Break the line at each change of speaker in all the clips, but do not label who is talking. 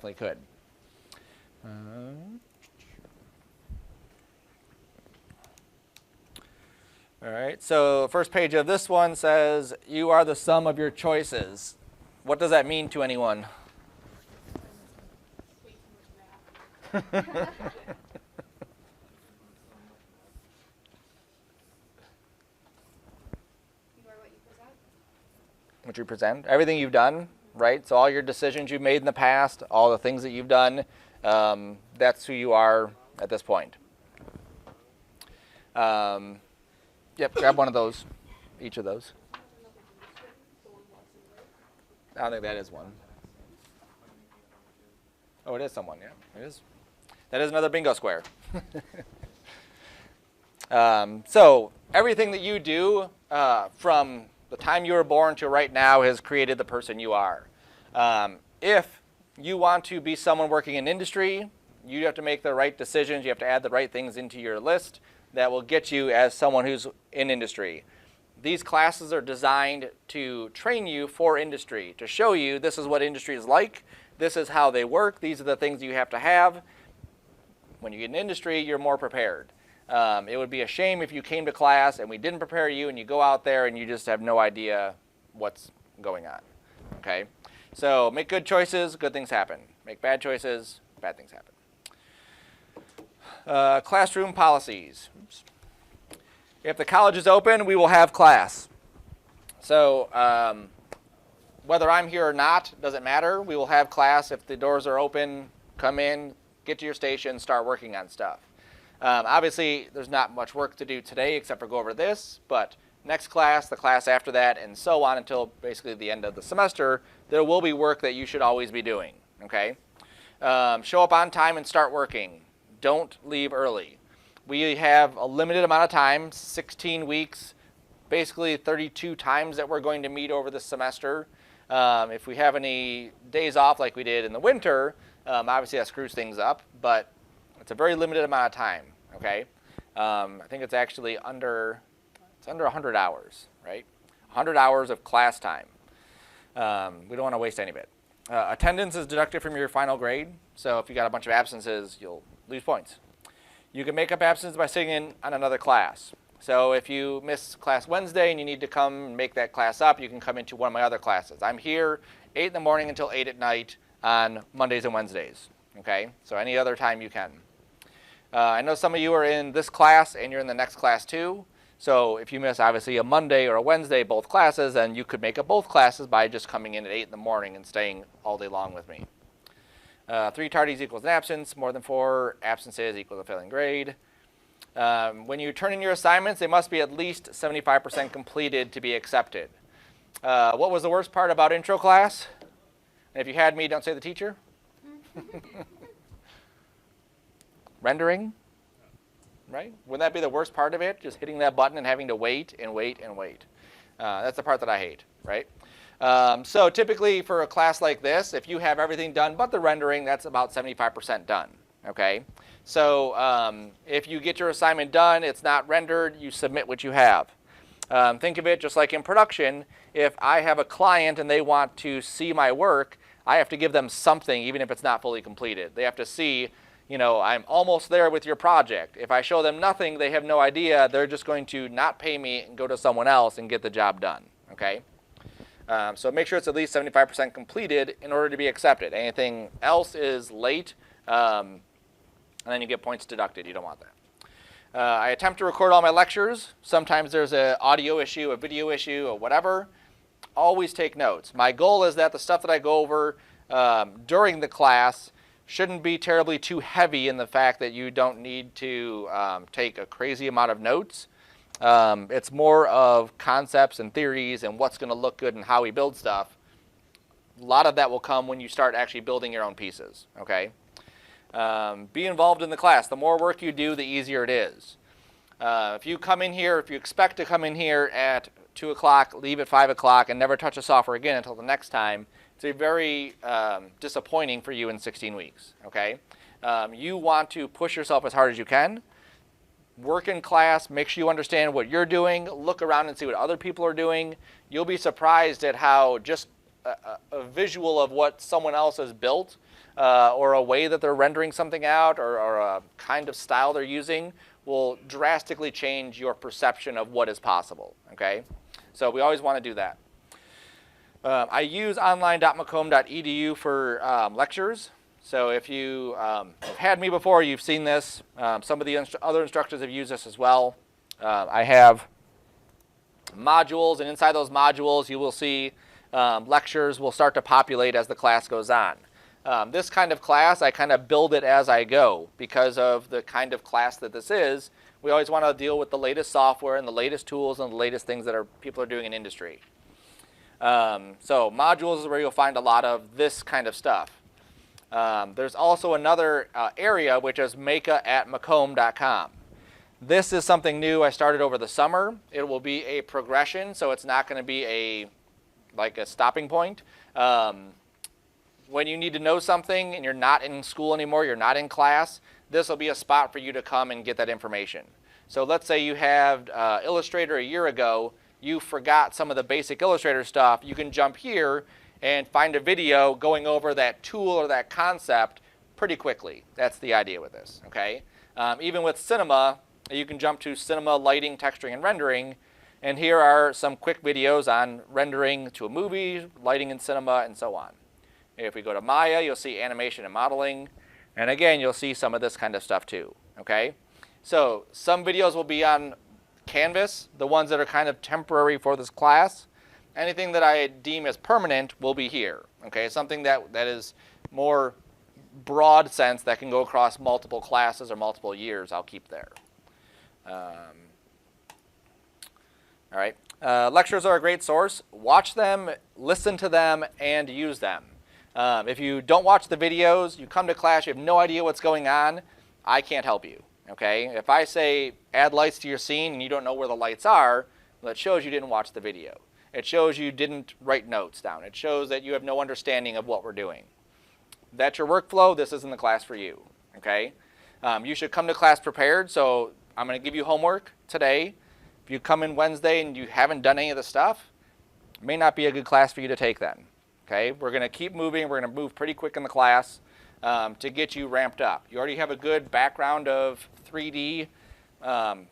definitely could. All right, so first page of this one says, you are the sum of your choices. What does that mean to anyone?
Way too much math. You are what you present.
What you present, everything you've done, right? So all your decisions you've made in the past, all the things that you've done, that's who you are at this point. Yep, grab one of those, each of those. I don't think that is one. Oh, it is someone, yeah, it is. That is another bingo square. So everything that you do from the time you were born to right now has created the person you are. If you want to be someone working in industry, you have to make the right decisions. You have to add the right things into your list that will get you as someone who's in industry. These classes are designed to train you for industry, to show you this is what industry is like, this is how they work, these are the things you have to have. When you get in industry, you're more prepared. It would be a shame if you came to class and we didn't prepare you and you go out there and you just have no idea what's going on, okay? So make good choices, good things happen. Make bad choices, bad things happen. Classroom policies. Oops. If the college is open, we will have class. So whether I'm here or not, doesn't matter. We will have class. If the doors are open, come in, get to your station, start working on stuff. Obviously, there's not much work to do today except for go over this, but next class, the class after that, and so on until basically the end of the semester, there will be work that you should always be doing, okay? Show up on time and start working. Don't leave early. We have a limited amount of time, 16 weeks, basically 32 times that we're going to meet over the semester. If we have any days off like we did in the winter, obviously that screws things up, but it's a very limited amount of time, okay? I think it's actually under 100 hours, right? 100 hours of class time. We don't want to waste any of it. Attendance is deducted from your final grade, so if you got a bunch of absences, you'll lose points. You can make up absences by sitting in on another class. So if you miss class Wednesday and you need to come and make that class up, you can come into one of my other classes. I'm here 8 in the morning until 8 at night on Mondays and Wednesdays, okay? So any other time you can. I know some of you are in this class and you're in the next class too. So if you miss obviously a Monday or a Wednesday, both classes, then you could make up both classes by just coming in at 8 in the morning and staying all day long with me. 3 tardies equals an absence. More than 4 absences equals a failing grade. When you turn in your assignments, they must be at least 75% completed to be accepted. What was the worst part about intro class? And if you had me, don't say the teacher. Rendering, right? Wouldn't that be the worst part of it? Just hitting that button and having to wait and wait and wait. That's the part that I hate, right? So typically for a class like this, if you have everything done but the rendering, that's about 75% done, okay? So if you get your assignment done, it's not rendered, you submit what you have. Think of it just like in production. If I have a client and they want to see my work, I have to give them something even if it's not fully completed. They have to see, you know, I'm almost there with your project. If I show them nothing, they have no idea. They're just going to not pay me and go to someone else and get the job done, okay? So make sure it's at least 75% completed in order to be accepted. Anything else is late, and then you get points deducted. You don't want that. I attempt to record all my lectures. Sometimes there's an audio issue, a video issue, or whatever. Always take notes. My goal is that the stuff that I go over during the class shouldn't be terribly too heavy in the fact that you don't need to take a crazy amount of notes. It's more of concepts and theories and what's going to look good and how we build stuff. A lot of that will come when you start actually building your own pieces, okay? Be involved in the class. The more work you do, the easier it is. If you come in here, if you expect to come in here at 2 o'clock, leave at 5 o'clock, and never touch a software again until the next time, it's a very disappointing for you in 16 weeks, okay? You want to push yourself as hard as you can. Work in class, make sure you understand what you're doing, look around and see what other people are doing. You'll be surprised at how just a visual of what someone else has built or a way that they're rendering something out or a kind of style they're using will drastically change your perception of what is possible, okay? So we always want to do that. I use online.macomb.edu for lectures. So if you have had me before, you've seen this. Some of the other instructors have used this as well. I have modules, and inside those modules, you will see lectures will start to populate as the class goes on. This kind of class, I kind of build it as I go because of the kind of class that this is. We always want to deal with the latest software and the latest tools and the latest things that people are doing in industry. So modules is where you'll find a lot of this kind of stuff. There's also another area, which is meka@macomb.com. This is something new I started over the summer. It will be a progression, so it's not going to be like a stopping point. When you need to know something and you're not in school anymore, you're not in class, this will be a spot for you to come and get that information. So let's say you had Illustrator a year ago, you forgot some of the basic Illustrator stuff. You can jump here and find a video going over that tool or that concept pretty quickly. That's the idea with this, okay? Even with cinema, you can jump to cinema, lighting, texturing, and rendering. And here are some quick videos on rendering to a movie, lighting in cinema, and so on. If we go to Maya, you'll see animation and modeling. And again, you'll see some of this kind of stuff too, okay? So some videos will be on Canvas, the ones that are kind of temporary for this class. Anything that I deem as permanent will be here, okay? Something that is more broad sense that can go across multiple classes or multiple years, I'll keep there. All right. Lectures are a great source. Watch them, listen to them, and use them. If you don't watch the videos, you come to class, you have no idea what's going on, I can't help you, okay? If I say add lights to your scene and you don't know where the lights are, well, it shows you didn't watch the video. It shows you didn't write notes down. It shows that you have no understanding of what we're doing. That's your workflow. This isn't the class for you, okay? You should come to class prepared, so I'm going to give you homework today. If you come in Wednesday and you haven't done any of the stuff, it may not be a good class for you to take then. Okay, we're going to keep moving. We're going to move pretty quick in the class to get you ramped up. You already have a good background of 3D.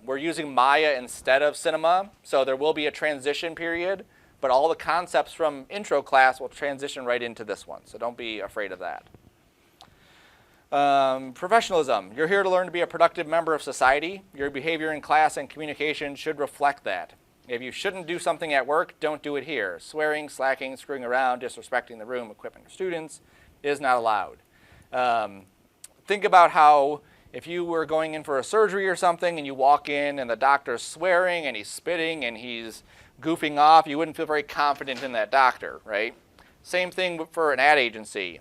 We're using Maya instead of Cinema, so there will be a transition period, but all the concepts from intro class will transition right into this one, so don't be afraid of that. Professionalism. You're here to learn to be a productive member of society. Your behavior in class and communication should reflect that. If you shouldn't do something at work, don't do it here. Swearing, slacking, screwing around, disrespecting the room, equipment, or students is not allowed. Think about how if you were going in for a surgery or something and you walk in and the doctor's swearing and he's spitting and he's goofing off, you wouldn't feel very confident in that doctor, right? Same thing for an ad agency.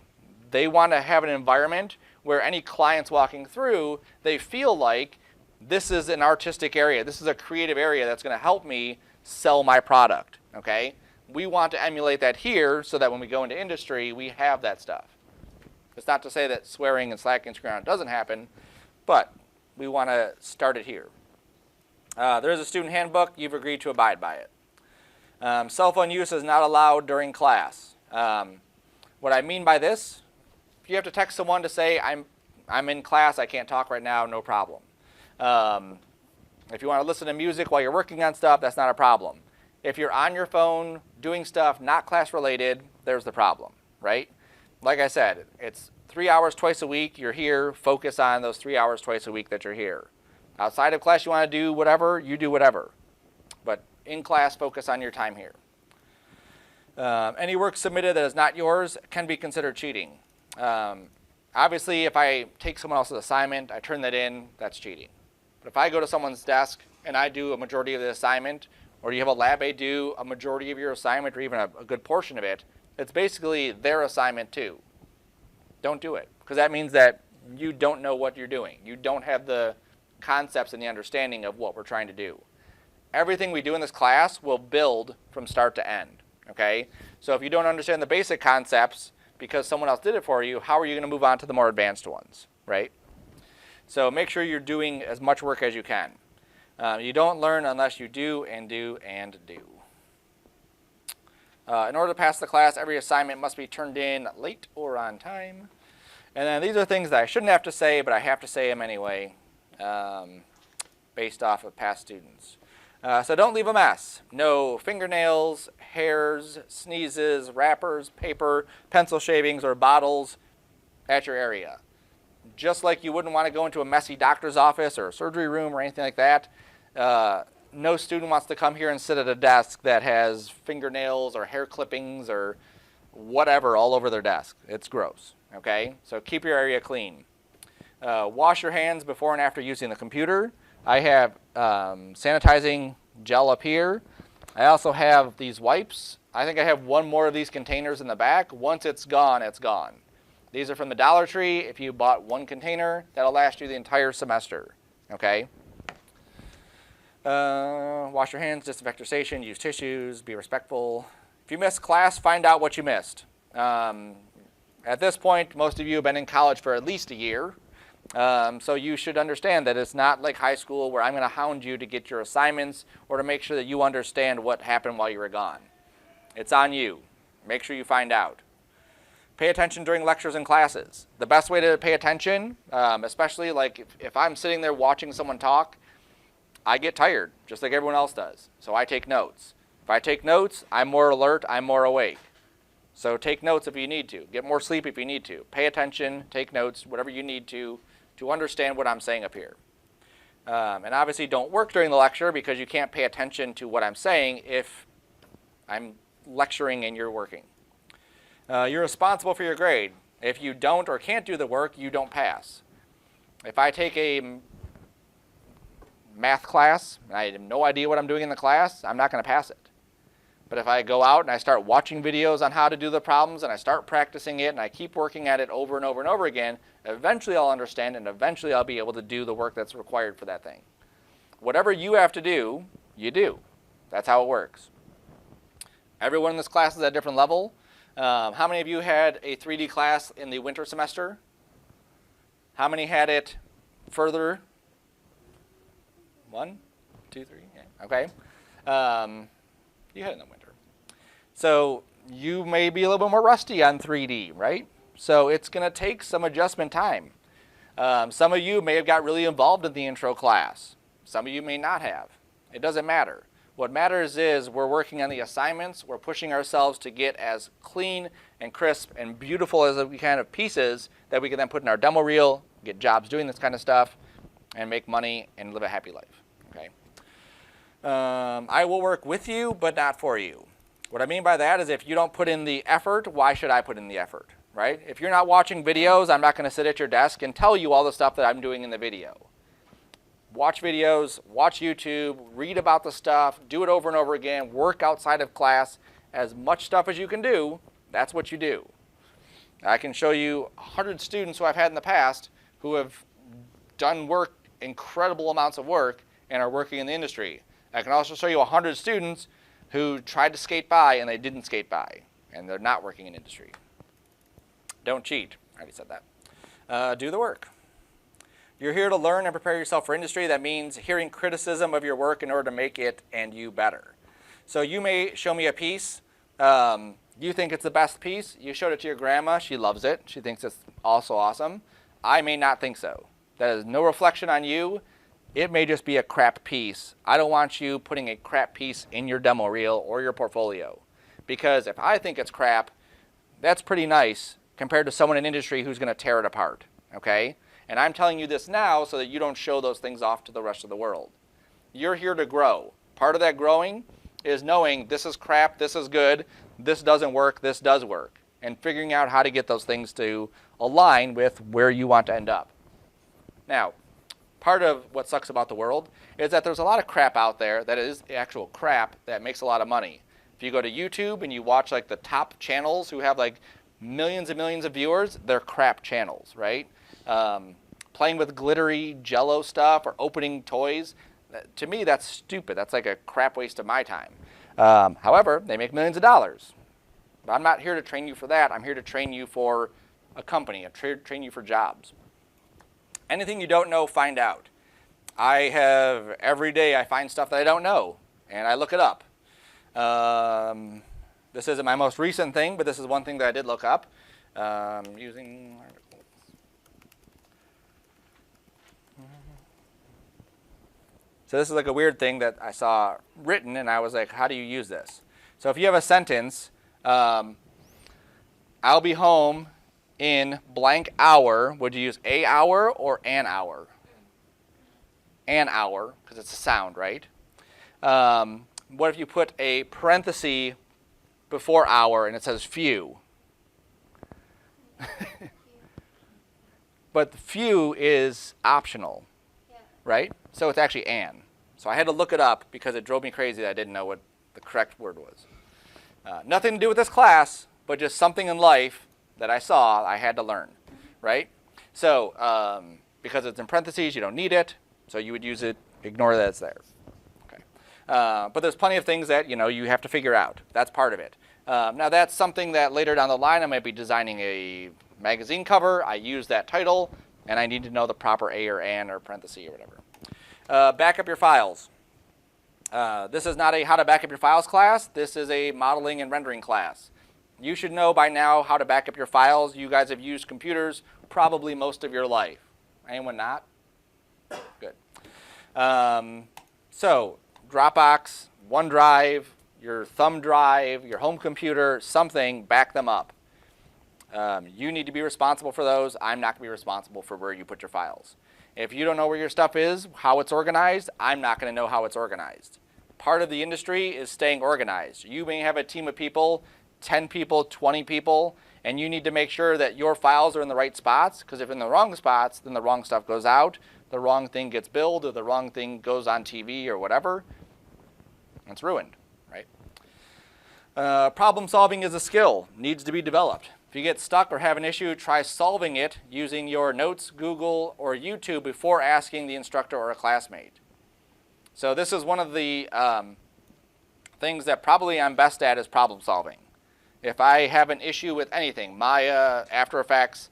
They want to have an environment where any clients walking through, they feel like this is an artistic area. This is a creative area that's going to help me sell my product, okay? We want to emulate that here so that when we go into industry, we have that stuff. It's not to say that swearing and slacking and screwing around doesn't happen, but we want to start it here. There is a student handbook. You've agreed to abide by it. Cell phone use is not allowed during class. What I mean by this, if you have to text someone to say, I'm in class, I can't talk right now, no problem. If you want to listen to music while you're working on stuff, that's not a problem. If you're on your phone doing stuff not class related, there's the problem, right? Like I said, it's 3 hours twice a week. You're here. Focus on those 3 hours twice a week that you're here. Outside of class, you want to do whatever, you do whatever. But in class, focus on your time here. Any work submitted that is not yours can be considered cheating. Obviously, if I take someone else's assignment, I turn that in, that's cheating. But if I go to someone's desk and I do a majority of the assignment, or you have a lab aide do a majority of your assignment or even a good portion of it, it's basically their assignment too. Don't do it, because that means that you don't know what you're doing. You don't have the concepts and the understanding of what we're trying to do. Everything we do in this class will build from start to end, okay? So if you don't understand the basic concepts because someone else did it for you, how are you going to move on to the more advanced ones, right? So make sure you're doing as much work as you can. You don't learn unless you do and do and do. In order to pass the class, every assignment must be turned in late or on time. And then these are things that I shouldn't have to say, but I have to say them anyway, based off of past students. So don't leave a mess. No fingernails, hairs, sneezes, wrappers, paper, pencil shavings, or bottles at your area. Just like you wouldn't want to go into a messy doctor's office or a surgery room or anything like that, no student wants to come here and sit at a desk that has fingernails or hair clippings or whatever all over their desk. It's gross, okay? So keep your area clean. Wash your hands before and after using the computer. I have sanitizing gel up here. I also have these wipes. I think I have one more of these containers in the back. Once it's gone, it's gone. These are from the Dollar Tree. If you bought one container, that'll last you the entire semester, okay? Wash your hands, disinfect your station, use tissues, be respectful. If you missed class, find out what you missed. At this point, most of you have been in college for at least a year. So you should understand that it's not like high school where I'm going to hound you to get your assignments or to make sure that you understand what happened while you were gone. It's on you. Make sure you find out. Pay attention during lectures and classes. The best way to pay attention, especially like if I'm sitting there watching someone talk, I get tired, just like everyone else does. So I take notes. If I take notes, I'm more alert, I'm more awake. So take notes if you need to. Get more sleep if you need to. Pay attention, take notes, whatever you need to understand what I'm saying up here. And obviously don't work during the lecture because you can't pay attention to what I'm saying if I'm lecturing and you're working. You're responsible for your grade. If you don't or can't do the work, you don't pass. If I take a math class and I have no idea what I'm doing in the class, I'm not going to pass it. But if I go out and I start watching videos on how to do the problems and I start practicing it and I keep working at it over and over and over again, eventually I'll understand and eventually I'll be able to do the work that's required for that thing. Whatever you have to do, you do. That's how it works. Everyone in this class is at a different level. How many of you had a 3D class in the winter semester? How many had it further? 1, 2, 3, yeah, okay. You had it in the winter. So you may be a little bit more rusty on 3D, right? So it's going to take some adjustment time. Some of you may have got really involved in the intro class. Some of you may not have. It doesn't matter. What matters is we're working on the assignments. We're pushing ourselves to get as clean and crisp and beautiful as we can of pieces that we can then put in our demo reel, get jobs doing this kind of stuff, and make money and live a happy life. Okay. I will work with you, but not for you. What I mean by that is if you don't put in the effort, why should I put in the effort, right? If you're not watching videos, I'm not going to sit at your desk and tell you all the stuff that I'm doing in the video. Watch videos, watch YouTube, read about the stuff, do it over and over again, work outside of class. As much stuff as you can do, that's what you do. I can show you 100 students who I've had in the past who have done work, incredible amounts of work, and are working in the industry. I can also show you 100 students who tried to skate by and they didn't skate by, and they're not working in industry. Don't cheat. I already said that. Do the work. You're here to learn and prepare yourself for industry. That means hearing criticism of your work in order to make it and you better. So you may show me a piece. You think it's the best piece. You showed it to your grandma. She loves it. She thinks it's also awesome. I may not think so. That is no reflection on you. It may just be a crap piece. I don't want you putting a crap piece in your demo reel or your portfolio. Because if I think it's crap, that's pretty nice compared to someone in industry who's going to tear it apart. Okay? And I'm telling you this now so that you don't show those things off to the rest of the world. You're here to grow. Part of that growing is knowing this is crap, this is good, this doesn't work, this does work. And figuring out how to get those things to align with where you want to end up. Now, part of what sucks about the world is that there's a lot of crap out there that is actual crap that makes a lot of money. If you go to YouTube and you watch like the top channels who have like millions and millions of viewers, they're crap channels, right? Playing with glittery Jello stuff or opening toys, to me that's stupid. That's like a crap waste of my time. However, they make millions of dollars. But I'm not here to train you for that. I'm here to train you for a company, train you for jobs. Anything you don't know, find out. Every day I find stuff that I don't know, and I look it up. This isn't my most recent thing, but this is one thing that I did look up. Using articles. So this is like a weird thing that I saw written, and I was like, how do you use this? So if you have a sentence, I'll be home in blank hour, would you use a hour or an hour? An hour, because it's a sound, right? What if you put a parenthesis before hour and it says few? But few is optional, right? So it's actually an. So I had to look it up because it drove me crazy that I didn't know what the correct word was. Nothing to do with this class, but just something in life that I saw I had to learn, right? So because it's in parentheses, you don't need it. So you would use it, ignore that it's there. Okay. But there's plenty of things that you have to figure out. That's part of it. Now that's something that later down the line I might be designing a magazine cover. I use that title, and I need to know the proper a or an or parenthesis or whatever. Back up your files. This is not a how to back up your files class. This is a modeling and rendering class. You should know by now how to back up your files. You guys have used computers probably most of your life. Anyone not? Good. So Dropbox, OneDrive, your thumb drive, your home computer, something, back them up. You need to be responsible for those. I'm not going to be responsible for where you put your files. If you don't know where your stuff is, how it's organized, I'm not going to know how it's organized. Part of the industry is staying organized. You may have a team of people, 10 people, 20 people, and you need to make sure that your files are in the right spots, because if in the wrong spots, then the wrong stuff goes out, the wrong thing gets billed, or the wrong thing goes on TV or whatever. It's ruined, right? Problem solving is a skill, needs to be developed. If you get stuck or have an issue, try solving it using your notes, Google, or YouTube before asking the instructor or a classmate. So this is one of the things that probably I'm best at is problem solving. If I have an issue with anything, Maya, After Effects,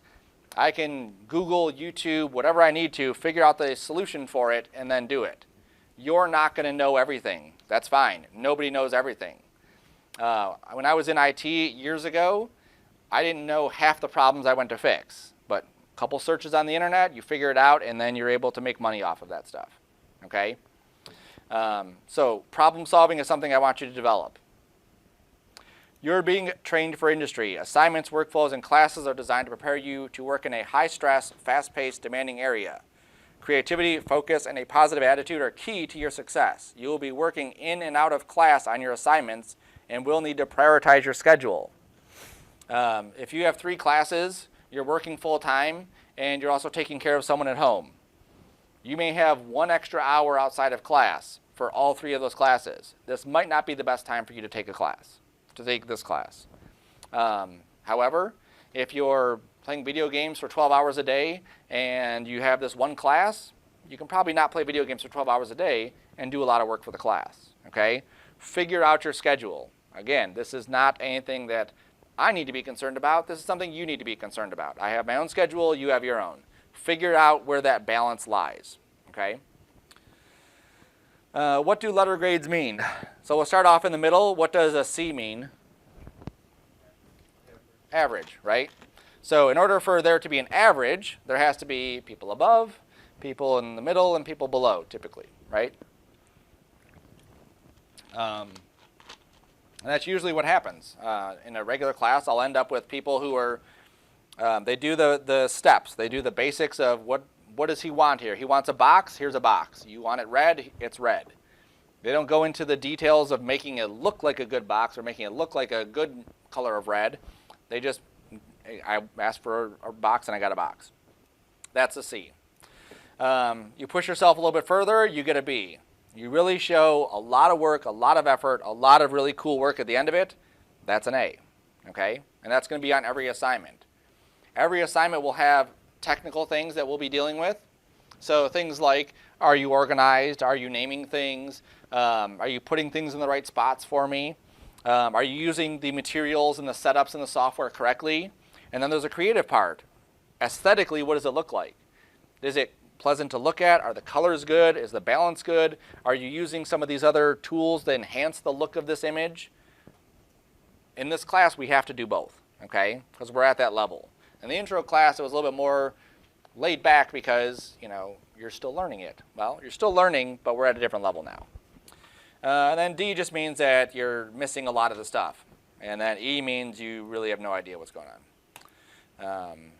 I can Google, YouTube, whatever I need to, figure out the solution for it, and then do it. You're not going to know everything. That's fine. Nobody knows everything. When I was in IT years ago, I didn't know half the problems I went to fix. But a couple searches on the internet, you figure it out, and then you're able to make money off of that stuff. Okay? So problem solving is something I want you to develop. You're being trained for industry. Assignments, workflows, and classes are designed to prepare you to work in a high-stress, fast-paced, demanding area. Creativity, focus, and a positive attitude are key to your success. You will be working in and out of class on your assignments and will need to prioritize your schedule. If you have 3 classes, you're working full-time, and you're also taking care of someone at home. You may have 1 extra hour outside of class for all 3 of those classes. This might not be the best time for you to take this class. However, if you're playing video games for 12 hours a day and you have this 1 class, you can probably not play video games for 12 hours a day and do a lot of work for the class. Okay? Figure out your schedule. Again, this is not anything that I need to be concerned about. This is something you need to be concerned about. I have my own schedule, you have your own. Figure out where that balance lies. Okay? What do letter grades mean? So we'll start off in the middle. What does a C mean? Average, right? So in order for there to be an average, there has to be people above, people in the middle, and people below, typically, right? And that's usually what happens. In a regular class, I'll end up with people who are, they do the steps. They do the basics of what does he want here? He wants a box, here's a box. You want it red, it's red. They don't go into the details of making it look like a good box or making it look like a good color of red. They just, I asked for a box and I got a box. That's a C. You push yourself a little bit further, you get a B. You really show a lot of work, a lot of effort, a lot of really cool work at the end of it, that's an A. Okay? And that's going to be on every assignment. Every assignment will have technical things that we'll be dealing with. So things like, are you organized? Are you naming things? Are you putting things in the right spots for me? Are you using the materials and the setups in the software correctly? And then there's a creative part. Aesthetically, what does it look like? Is it pleasant to look at? Are the colors good? Is the balance good? Are you using some of these other tools to enhance the look of this image? In this class, we have to do both, okay? Because we're at that level. In the intro class, it was a little bit more laid back because, you're still learning it. Well, you're still learning, but we're at a different level now. And then D just means that you're missing a lot of the stuff. And then E means you really have no idea what's going on.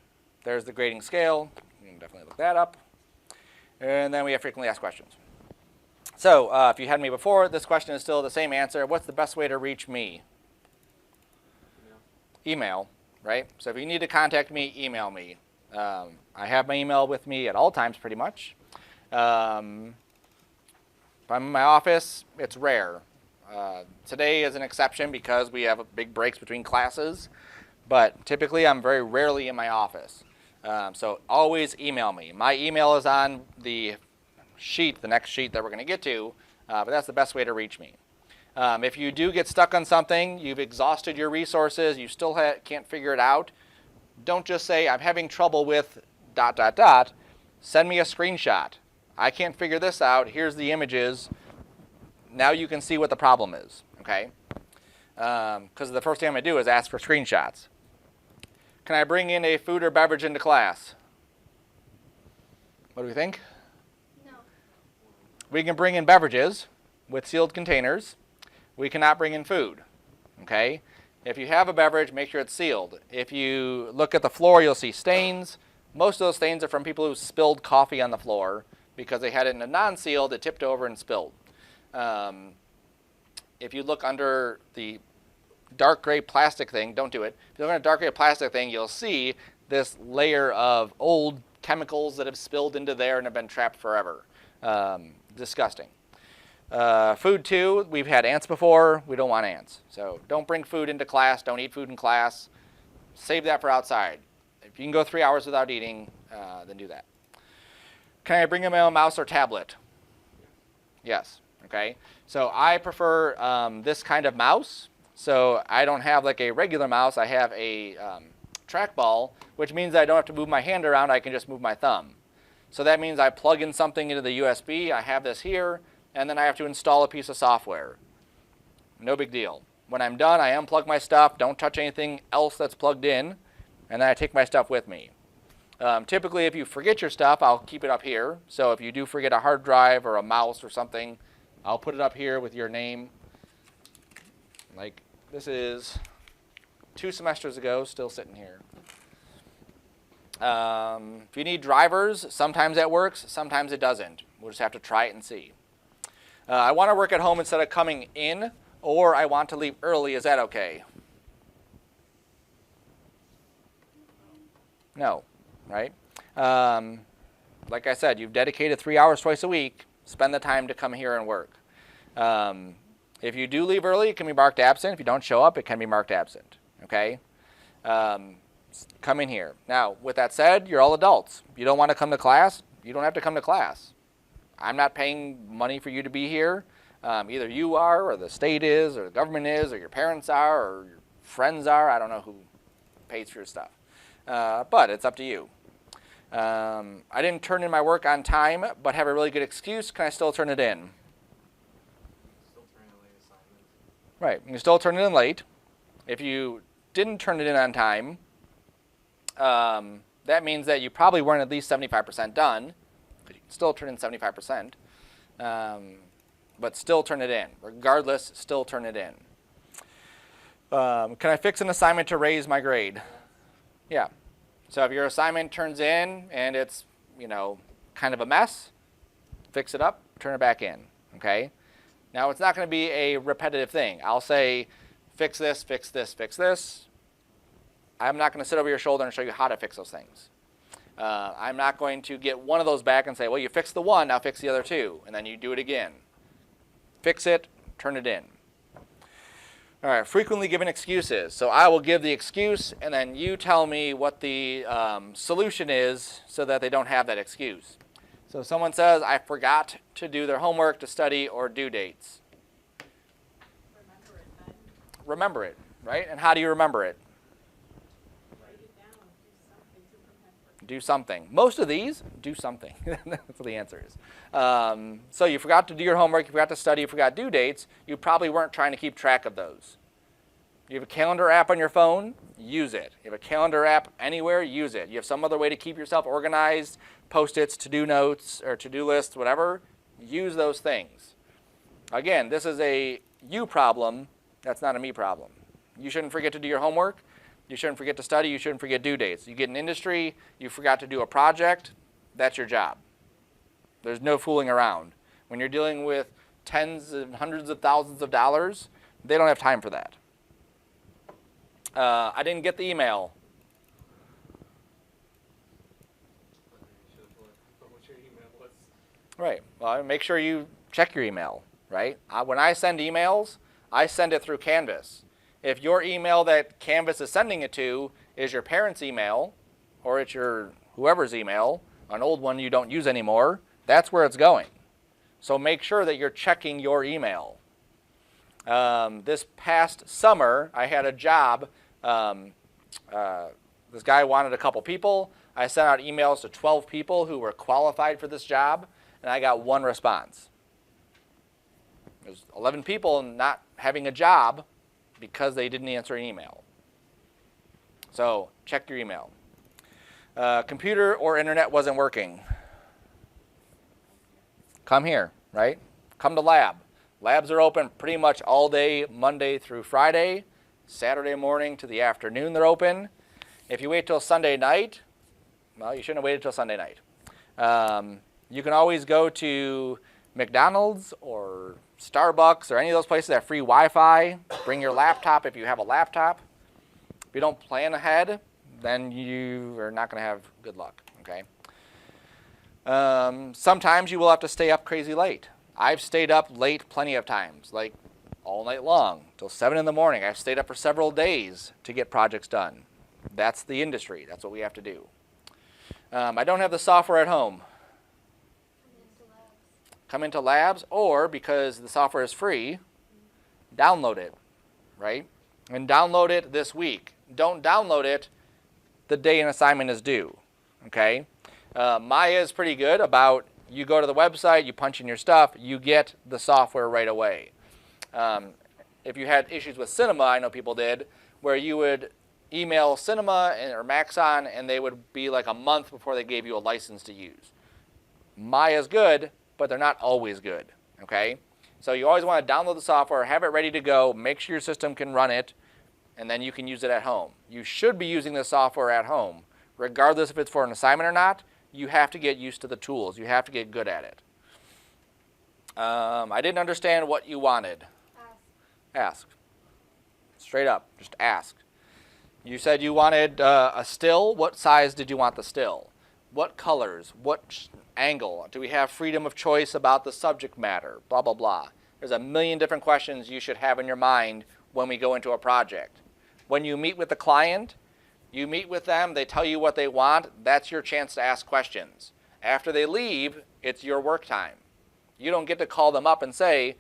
There's the grading scale. You can definitely look that up. And then we have frequently asked questions. So if you had me before, this question is still the same answer. What's the best way to reach me? Email, right? So if you need to contact me, email me. I have my email with me at all times pretty much. If I'm in my office, it's rare. Today is an exception because we have big breaks between classes, but typically I'm very rarely in my office. So always email me. My email is on the sheet, the next sheet that we're going to get to, but that's the best way to reach me. If you do get stuck on something, you've exhausted your resources, you still can't figure it out, don't just say, I'm having trouble with ... Send me a screenshot. I can't figure this out. Here's the images. Now you can see what the problem is, okay? Because the first thing I'm going to do is ask for screenshots. Can I bring in a food or beverage into class? What do we think?
No.
We can bring in beverages with sealed containers. We cannot bring in food, okay? If you have a beverage, make sure it's sealed. If you look at the floor, you'll see stains. Most of those stains are from people who spilled coffee on the floor because they had it in a non-sealed, it tipped over and spilled. If you look under the dark gray plastic thing, don't do it. If you look under the dark gray plastic thing, you'll see this layer of old chemicals that have spilled into there and have been trapped forever. Disgusting. Food too, we've had ants before. We don't want ants. So don't bring food into class. Don't eat food in class. Save that for outside. If you can go 3 hours without eating, then do that. Can I bring in my own mouse or tablet? Yes. Okay. So I prefer this kind of mouse. So I don't have like a regular mouse. I have a trackball, which means I don't have to move my hand around. I can just move my thumb. So that means I plug in something into the USB. I have this here. And then I have to install a piece of software. No big deal. When I'm done, I unplug my stuff, don't touch anything else that's plugged in, and then I take my stuff with me. Typically, if you forget your stuff, I'll keep it up here. So if you do forget a hard drive or a mouse or something, I'll put it up here with your name. Like this is 2 semesters ago, still sitting here. If you need drivers, sometimes that works, sometimes it doesn't. We'll just have to try it and see. I want to work at home instead of coming in, or I want to leave early. Is that okay? No, right? Like I said, you've dedicated 3 hours twice a week. Spend the time to come here and work. If you do leave early, it can be marked absent. If you don't show up, it can be marked absent. Okay? Come in here. Now, with that said, you're all adults. If you don't want to come to class, you don't have to come to class. I'm not paying money for you to be here. Either you are, or the state is, or the government is, or your parents are, or your friends are. I don't know who pays for your stuff. But it's up to you. I didn't turn in my work on time, but have a really good excuse. Can I still turn it in?
Still turn in late assignments.
Right. You can still turn it in late. If you didn't turn it in on time, that means that you probably weren't at least 75% done. You can still turn in 75%, but still turn it in. Regardless, still turn it in. Can I fix an assignment to raise my grade? Yeah. So if your assignment turns in and it's, kind of a mess, fix it up, turn it back in, okay? Now, it's not going to be a repetitive thing. I'll say, fix this, fix this, fix this. I'm not going to sit over your shoulder and show you how to fix those things. I'm not going to get one of those back and say, well, you fixed the one, now fix the other two, and then you do it again. Fix it, turn it in. All right, frequently given excuses. So I will give the excuse, and then you tell me what the solution is so that they don't have that excuse. So if someone says, I forgot to do their homework, to study, or due dates.
Remember it then.
Remember it, right? And how do you remember it?
Write it down. Do something to remember.
Do something. Most of these, do something. That's what the answer is. So you forgot to do your homework, you forgot to study, you forgot due dates. You probably weren't trying to keep track of those. You have a calendar app on your phone, use it. You have a calendar app anywhere, use it. You have some other way to keep yourself organized, Post-its, to-do notes, or to-do lists, whatever, use those things. Again, this is a you problem, that's not a me problem. You shouldn't forget to do your homework. You shouldn't forget to study. You shouldn't forget due dates. You get an industry, you forgot to do a project, that's your job. There's no fooling around. When you're dealing with tens and hundreds of thousands of dollars, they don't have time for that. I didn't get the email.
You should have told what your email was.
Right. Well, make sure you check your email, right? When I send emails, I send it through Canvas. If your email that Canvas is sending it to is your parents' email, or it's your whoever's email, an old one you don't use anymore, that's where it's going. So make sure that you're checking your email. This past summer, I had a job. This guy wanted a couple people. I sent out emails to 12 people who were qualified for this job, and I got one response. There's 11 people not having a job because they didn't answer an email. So check your email. Computer or internet wasn't working. Come here, right? Come to lab. Labs are open pretty much all day, Monday through Friday. Saturday morning to the afternoon they're open. If you wait till Sunday night, well, you shouldn't have waited till Sunday night. You can always go to McDonald's or Starbucks or any of those places that have free Wi-Fi. Bring your laptop if you have a laptop. If you don't plan ahead, then you are not going to have good luck, okay? Sometimes you will have to stay up crazy late. I've stayed up late plenty of times, like all night long, till 7 in the morning. I've stayed up for several days to get projects done. That's the industry. That's what we have to do. I don't have the software at home. Come into labs, or because the software is free, download it, right? And download it this week. Don't download it the day an assignment is due, okay? Maya is pretty good about you go to the website, you punch in your stuff, you get the software right away. If you had issues with Cinema, I know people did, where you would email Cinema or Maxon and they would be like a month before they gave you a license to use. Maya's good, but they're not always good, okay? So you always want to download the software, have it ready to go, make sure your system can run it, and then you can use it at home. You should be using the software at home. Regardless if it's for an assignment or not, you have to get used to the tools. You have to get good at it. I didn't understand what you wanted. Ask. Straight up, just ask. You said you wanted a still. What size did you want the still? What colors? What angle? Do we have freedom of choice about the subject matter? Blah, blah, blah. There's a million different questions you should have in your mind when we go into a project. When you meet with the client, you meet with them, they tell you what they want, that's your chance to ask questions. After they leave, it's your work time. You don't get to call them up and say,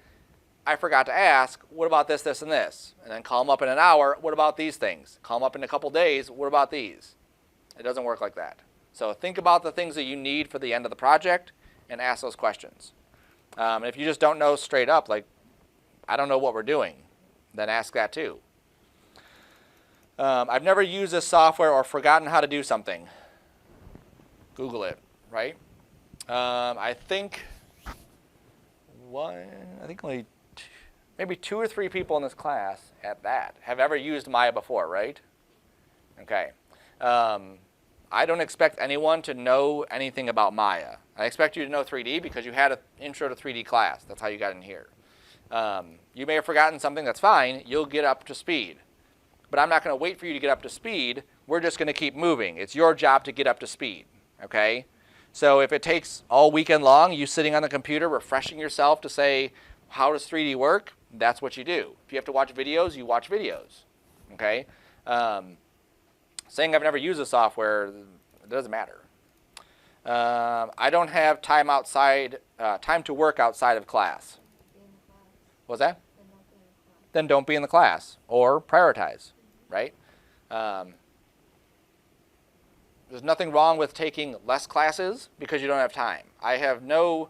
I forgot to ask, what about this, this, and this? And then call them up in an hour, what about these things? Call them up in a couple days, what about these? It doesn't work like that. So think about the things that you need for the end of the project and ask those questions. If you just don't know straight up, like, I don't know what we're doing, then ask that too. I've never used this software or forgotten how to do something. Google it, right? I think only maybe 2 or 3 people in this class at that have ever used Maya before, right? Okay. I don't expect anyone to know anything about Maya. I expect you to know 3D because you had an intro to 3D class. That's how you got in here. You may have forgotten something, that's fine. You'll get up to speed. But I'm not going to wait for you to get up to speed. We're just going to keep moving. It's your job to get up to speed, okay? So if it takes all weekend long, you sitting on the computer refreshing yourself to say, how does 3D work? That's what you do. If you have to watch videos, you watch videos, okay? Saying I've never used the software, it doesn't matter. I don't have time to work outside of class. What's that? Then don't be in the class or prioritize, right? There's nothing wrong with taking less classes because you don't have time. I have no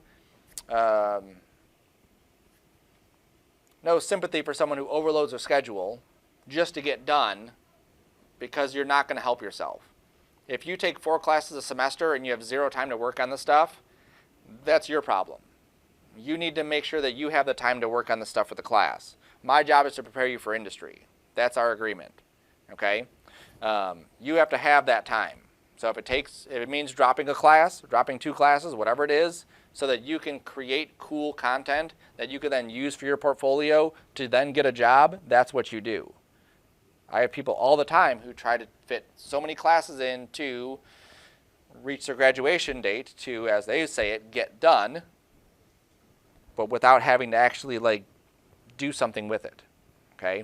sympathy for someone who overloads their schedule just to get done because you're not going to help yourself. If you take 4 classes a semester and you have 0 time to work on the stuff, that's your problem. You need to make sure that you have the time to work on the stuff for the class. My job is to prepare you for industry. That's our agreement, okay? You have to have that time. So if it means dropping a class, dropping 2 classes, whatever it is, so that you can create cool content that you can then use for your portfolio to then get a job, that's what you do. I have people all the time who try to fit so many classes in to reach their graduation date to, as they say it, get done, but without having to actually like do something with it, okay?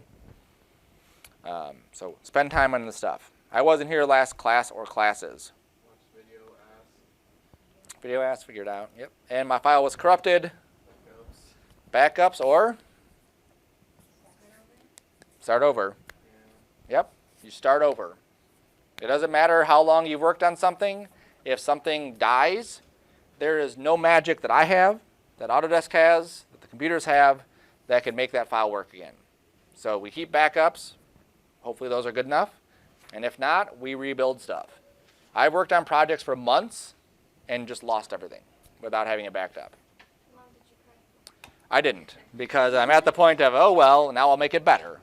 So spend time on the stuff. I wasn't here last class or classes.
Watch video, ask,
Video asked, figured out, yep. And my file was corrupted.
backups.
Backups or start over.
Yeah.
Yep, you start over. It doesn't matter how long you've worked on something. If something dies, there is no magic that I have, that Autodesk has, that the computers have, that can make that file work again. So we keep backups. Hopefully those are good enough. And if not, we rebuild stuff. I've worked on projects for months and just lost everything without having it backed up.
How long did you cry?
I didn't, because I'm at the point of, oh, well, now I'll make it better.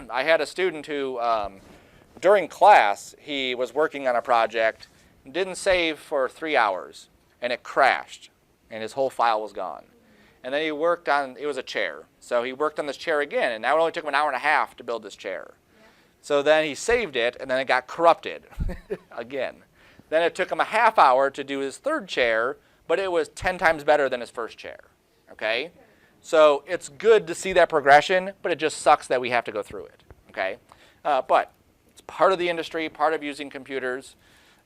I had a student who, during class, he was working on a project, didn't save for 3 hours, and it crashed, and his whole file was gone. And then he worked on, it was a chair, so he worked on this chair again, and now it only took him an hour and a half to build this chair. So then he saved it, and then it got corrupted again. Then it took him a half hour to do his third chair, but it was 10 times better than his first chair, okay? So it's good to see that progression, but it just sucks that we have to go through it, okay? But it's part of the industry, part of using computers.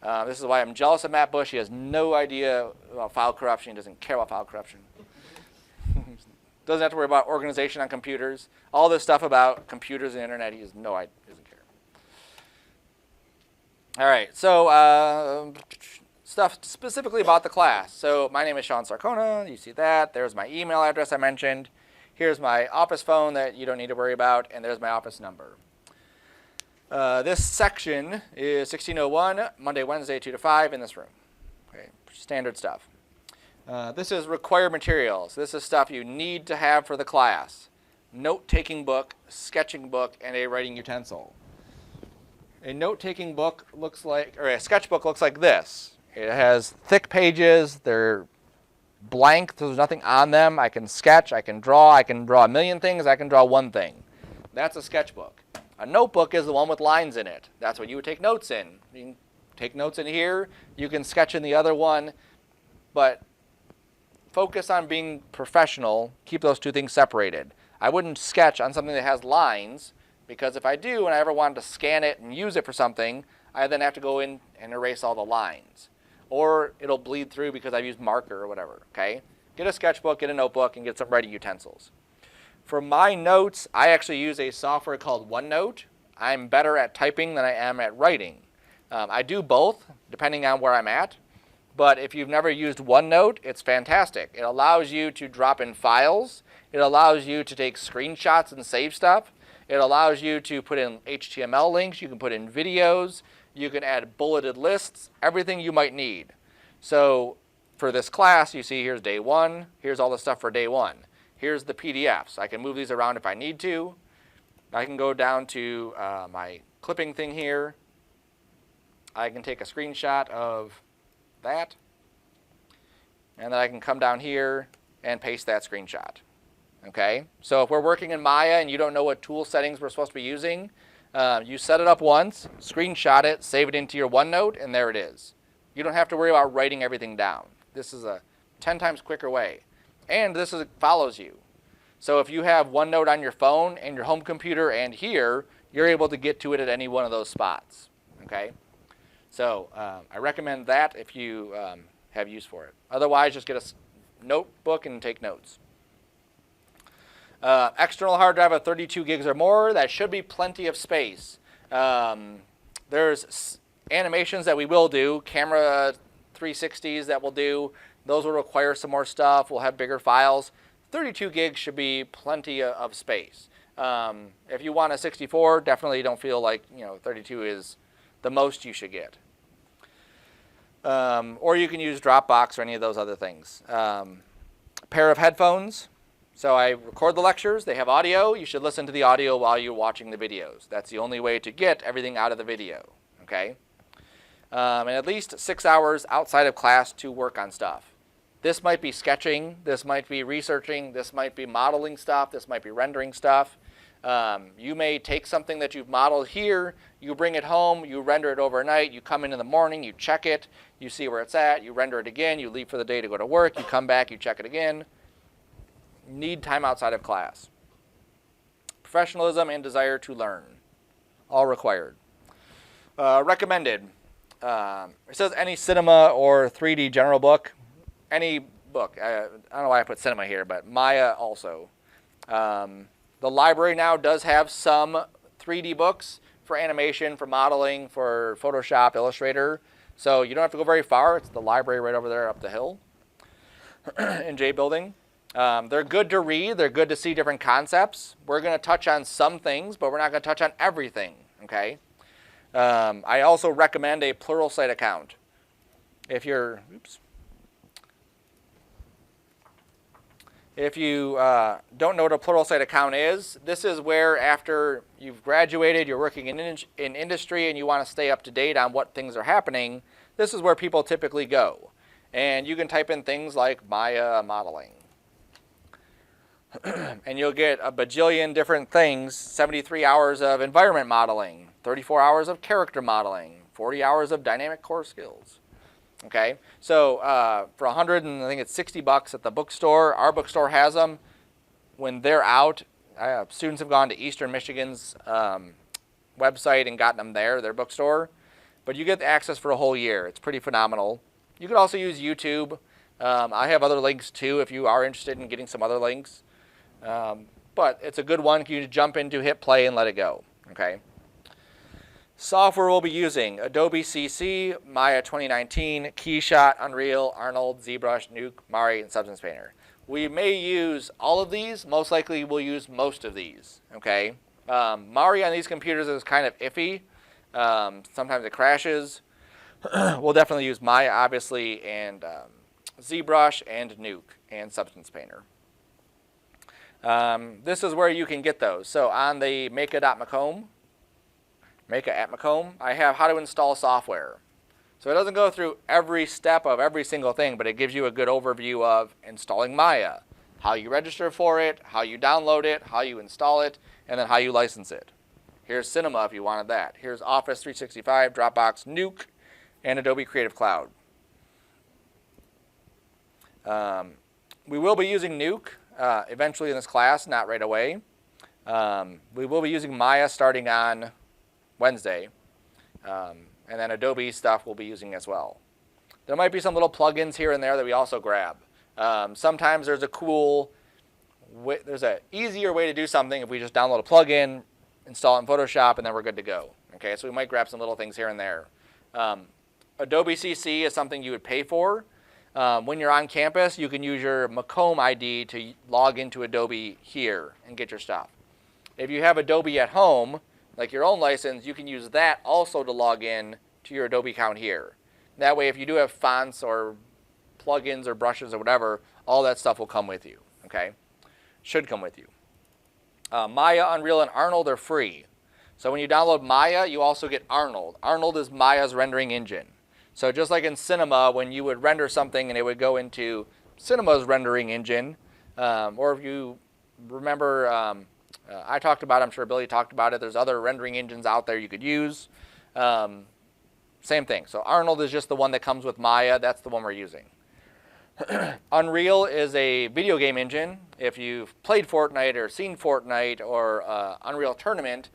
This is why I'm jealous of Matt Bush. He has no idea about file corruption. He doesn't care about file corruption. Doesn't have to worry about organization on computers. All this stuff about computers and internet, he has no idea, doesn't care. All right, so stuff specifically about the class. So my name is Sean Sarcona. You see that. There's my email address I mentioned. Here's my office phone that you don't need to worry about, and there's my office number. This section is 1601, Monday, Wednesday, 2 to 5 in this room. Okay, standard stuff. This is required materials. This is stuff you need to have for the class. Note-taking book, sketching book, and a writing utensil. A note-taking book looks like, or a sketchbook looks like this. It has thick pages. They're blank. There's nothing on them. I can sketch. I can draw. I can draw a million things. I can draw one thing. That's a sketchbook. A notebook is the one with lines in it. That's what you would take notes in. You can take notes in here. You can sketch in the other one. But focus on being professional. Keep those two things separated. I wouldn't sketch on something that has lines, because if I do and I ever wanted to scan it and use it for something, I then have to go in and erase all the lines. Or it'll bleed through because I've used marker or whatever, okay? Get a sketchbook, get a notebook, and get some writing utensils. For my notes, I actually use a software called OneNote. I'm better at typing than I am at writing. I do both, depending on where I'm at. But if you've never used OneNote, it's fantastic. It allows you to drop in files. It allows you to take screenshots and save stuff. It allows you to put in HTML links. You can put in videos. You can add bulleted lists, everything you might need. So for this class, you see here's day 1. Here's all the stuff for day 1. Here's the PDFs. I can move these around if I need to. I can go down to my clipping thing here. I can take a screenshot of that. And then I can come down here and paste that screenshot. Okay? So if we're working in Maya and you don't know what tool settings we're supposed to be using, you set it up once, screenshot it, save it into your OneNote, and there it is. You don't have to worry about writing everything down. This is a 10 times quicker way. And this follows you. So if you have OneNote on your phone and your home computer and here, you're able to get to it at any one of those spots. Okay? So I recommend that if you have use for it. Otherwise, just get a notebook and take notes. External hard drive of 32 gigs or more. That should be plenty of space. There's animations that we will do, camera 360s that we'll do. Those will require some more stuff. We'll have bigger files. 32 gigs should be plenty of space. If you want a 64, definitely don't feel like 32 is the most you should get. Or you can use Dropbox or any of those other things. Pair of headphones. So I record the lectures. They have audio. You should listen to the audio while you're watching the videos. That's the only way to get everything out of the video. Okay? And at least 6 hours outside of class to work on stuff. This might be sketching. This might be researching. This might be modeling stuff. This might be rendering stuff. You may take something that you've modeled here, you bring it home, you render it overnight, you come in the morning, you check it, you see where it's at, you render it again, you leave for the day to go to work, you come back, you check it again. Need time outside of class. Professionalism and desire to learn. All required. Recommended. It says any cinema or 3D general book. Any book. I don't know why I put cinema here, but Maya also. The library now does have some 3D books for animation, for modeling, for Photoshop, Illustrator. So you don't have to go very far. It's the library right over there up the hill in J Building. They're good to read. They're good to see different concepts. We're going to touch on some things, but we're not going to touch on everything. Okay. I also recommend a Pluralsight account. If you're, If you don't know what a Pluralsight account is, this is where after you've graduated, you're working in industry, and you want to stay up to date on what things are happening, this is where people typically go. And you can type in things like Maya modeling. And you'll get a bajillion different things, 73 hours of environment modeling, 34 hours of character modeling, 40 hours of dynamic core skills. Okay, so for $100 and I think it's $60 at the bookstore, our bookstore has them. When they're out, students have gone to Eastern Michigan's website and gotten them there, their bookstore. But you get the access for a whole year. It's pretty phenomenal. You can also use YouTube. I have other links too if you are interested in getting some other links. But it's a good one. You can jump into, hit play, and let it go. Okay. Software we'll be using: Adobe CC, Maya 2019, Keyshot, Unreal, Arnold, ZBrush, Nuke, Mari, and Substance Painter. We may use all of these. Most likely we'll use most of these. Okay. Mari on these computers is kind of iffy. Sometimes it crashes. We'll definitely use Maya, obviously, and ZBrush, and Nuke, and Substance Painter. This is where you can get those. So on the Meka at Macomb, I have how to install software. So it doesn't go through every step of every single thing, but it gives you a good overview of installing Maya, how you register for it, how you download it, how you install it, and then how you license it. Here's Cinema if you wanted that. Here's Office 365, Dropbox, Nuke, and Adobe Creative Cloud. We will be using Nuke eventually in this class, not right away. We will be using Maya starting on Wednesday, and then Adobe stuff we'll be using as well. There might be some little plugins here and there that we also grab. Sometimes there's an easier way to do something if we just download a plugin, install it in Photoshop, and then we're good to go. Okay, so we might grab some little things here and there. Adobe CC is something you would pay for. When you're on campus, you can use your Macomb ID to log into Adobe here and get your stuff. If you have Adobe at home, like your own license, you can use that also to log in to your Adobe account here. That way, if you do have fonts or plugins or brushes or whatever, all that stuff will come with you. Okay, should come with you. Maya, Unreal, and Arnold are free. So when you download Maya, you also get Arnold. Arnold is Maya's rendering engine. So just like in Cinema, when you would render something and it would go into Cinema's rendering engine, or if you remember, I talked about it, I'm sure Billy talked about it, there's other rendering engines out there you could use. Same thing. So Arnold is just the one that comes with Maya. That's the one we're using. Unreal is a video game engine. If you've played Fortnite or seen Fortnite or Unreal Tournament,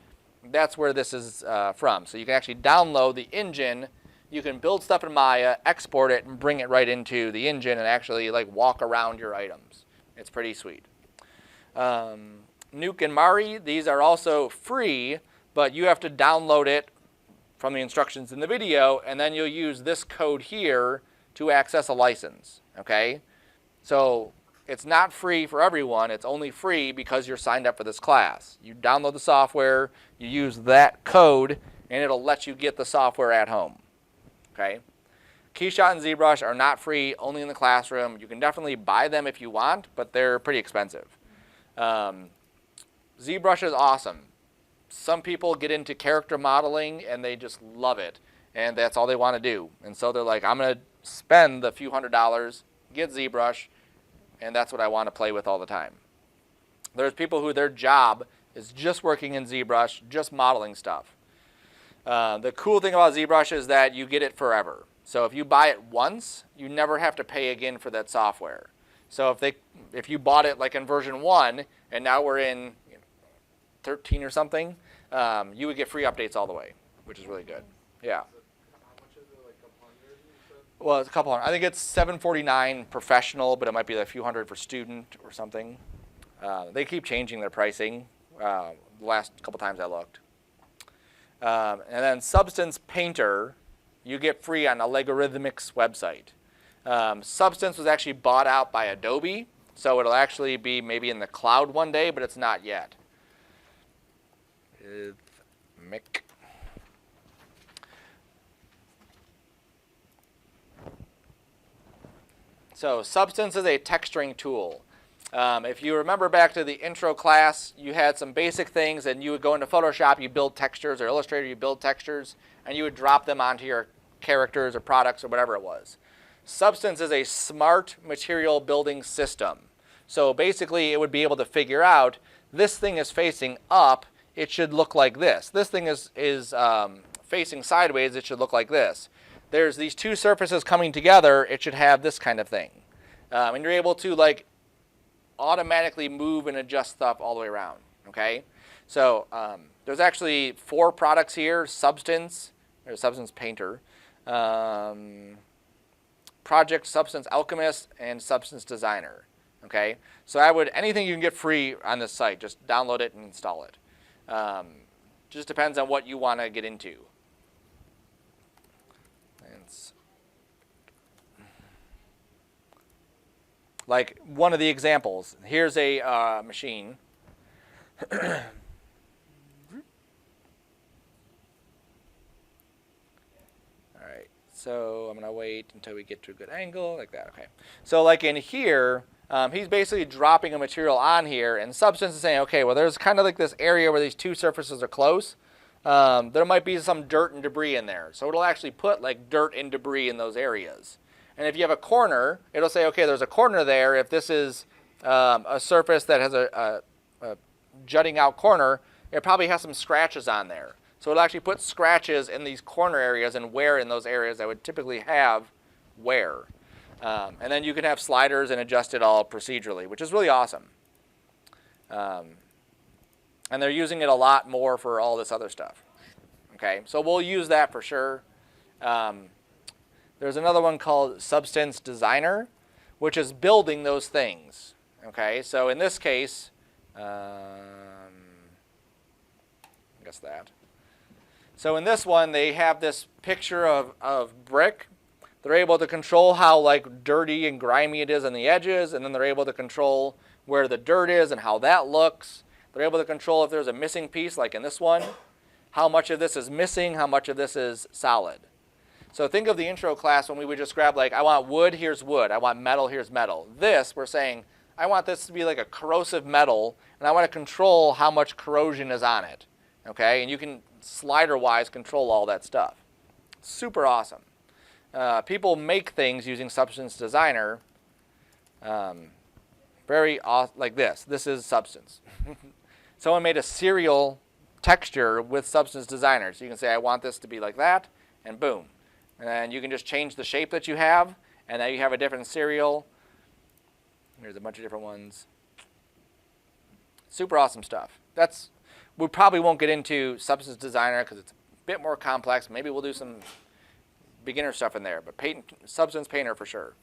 that's where this is from. So you can actually download the engine. You can build stuff in Maya, export it, and bring it right into the engine and actually like walk around your items. It's pretty sweet. Nuke and Mari, these are also free, but you have to download it from the instructions in the video, and then you'll use this code here to access a license. Okay, so it's not free for everyone. It's only free because you're signed up for this class. You download the software, you use that code, and it'll let you get the software at home. Okay? Keyshot and ZBrush are not free, only in the classroom. You can definitely buy them if you want, but they're pretty expensive. ZBrush is awesome. Some people get into character modeling and they just love it, and that's all they want to do. And so they're like, I'm going to spend the few $100s, get ZBrush, and that's what I want to play with all the time. There's people who their job is just working in ZBrush, just modeling stuff. The cool thing about ZBrush is that you get it forever. So if you buy it once, you never have to pay again for that software. So if you bought it like in version 1, and now we're in 13 or something, you would get free updates all the way, which is really good. Yeah.
How much is it, like a hundred, you said?
Well, it's a couple hundred. I think it's $749 professional, but it might be a few hundred for student or something. They keep changing their pricing the last couple times I looked. And then Substance Painter, you get free on Algorithmic's website. Substance was actually bought out by Adobe, so it'll actually be maybe in the cloud one day, but it's not yet. Mick. So Substance is a texturing tool. If you remember back to the intro class, you had some basic things, and you would go into Photoshop, you build textures, or Illustrator, you build textures, and you would drop them onto your characters or products or whatever it was. Substance is a smart material building system. So basically, it would be able to figure out, this thing is facing up, it should look like this. This thing is facing sideways, it should look like this. There's these two surfaces coming together, it should have this kind of thing. And you're able to like automatically move and adjust stuff all the way around. Okay, so there's actually 4 products here: Substance, or Substance Painter, Project Substance Alchemist, and Substance Designer. Okay, so anything you can get free on this site, just download it and install it. Just depends on what you want to get into. Like one of the examples, here's a machine. All right, so I'm going to wait until we get to a good angle, like that. Okay. So like in here, he's basically dropping a material on here, and Substance is saying, okay, well, there's kind of like this area where these two surfaces are close. There might be some dirt and debris in there. So it'll actually put like dirt and debris in those areas. And if you have a corner, it'll say, okay, there's a corner there. If this is a surface that has a jutting out corner, it probably has some scratches on there. So it'll actually put scratches in these corner areas and wear in those areas that would typically have wear. And then you can have sliders and adjust it all procedurally, which is really awesome. And they're using it a lot more for all this other stuff. Okay, so we'll use that for sure. There's another one called Substance Designer, which is building those things. Okay, so in this case, I guess that. So in this one, they have this picture of brick. They're able to control how like dirty and grimy it is on the edges, and then they're able to control where the dirt is and how that looks. They're able to control if there's a missing piece, like in this one, how much of this is missing, how much of this is solid. So think of the intro class when we would just grab like, I want wood, here's wood. I want metal, here's metal. This, we're saying, I want this to be like a corrosive metal, and I want to control how much corrosion is on it. Okay, and you can slider-wise control all that stuff. Super awesome. People make things using Substance Designer. Very awesome, like this. This is Substance. Someone made a cereal texture with Substance Designer. So you can say, I want this to be like that, and boom. And then you can just change the shape that you have, and now you have a different cereal. There's a bunch of different ones. Super awesome stuff. We probably won't get into Substance Designer because it's a bit more complex. Maybe we'll do some beginner stuff in there, but Substance Painter for sure.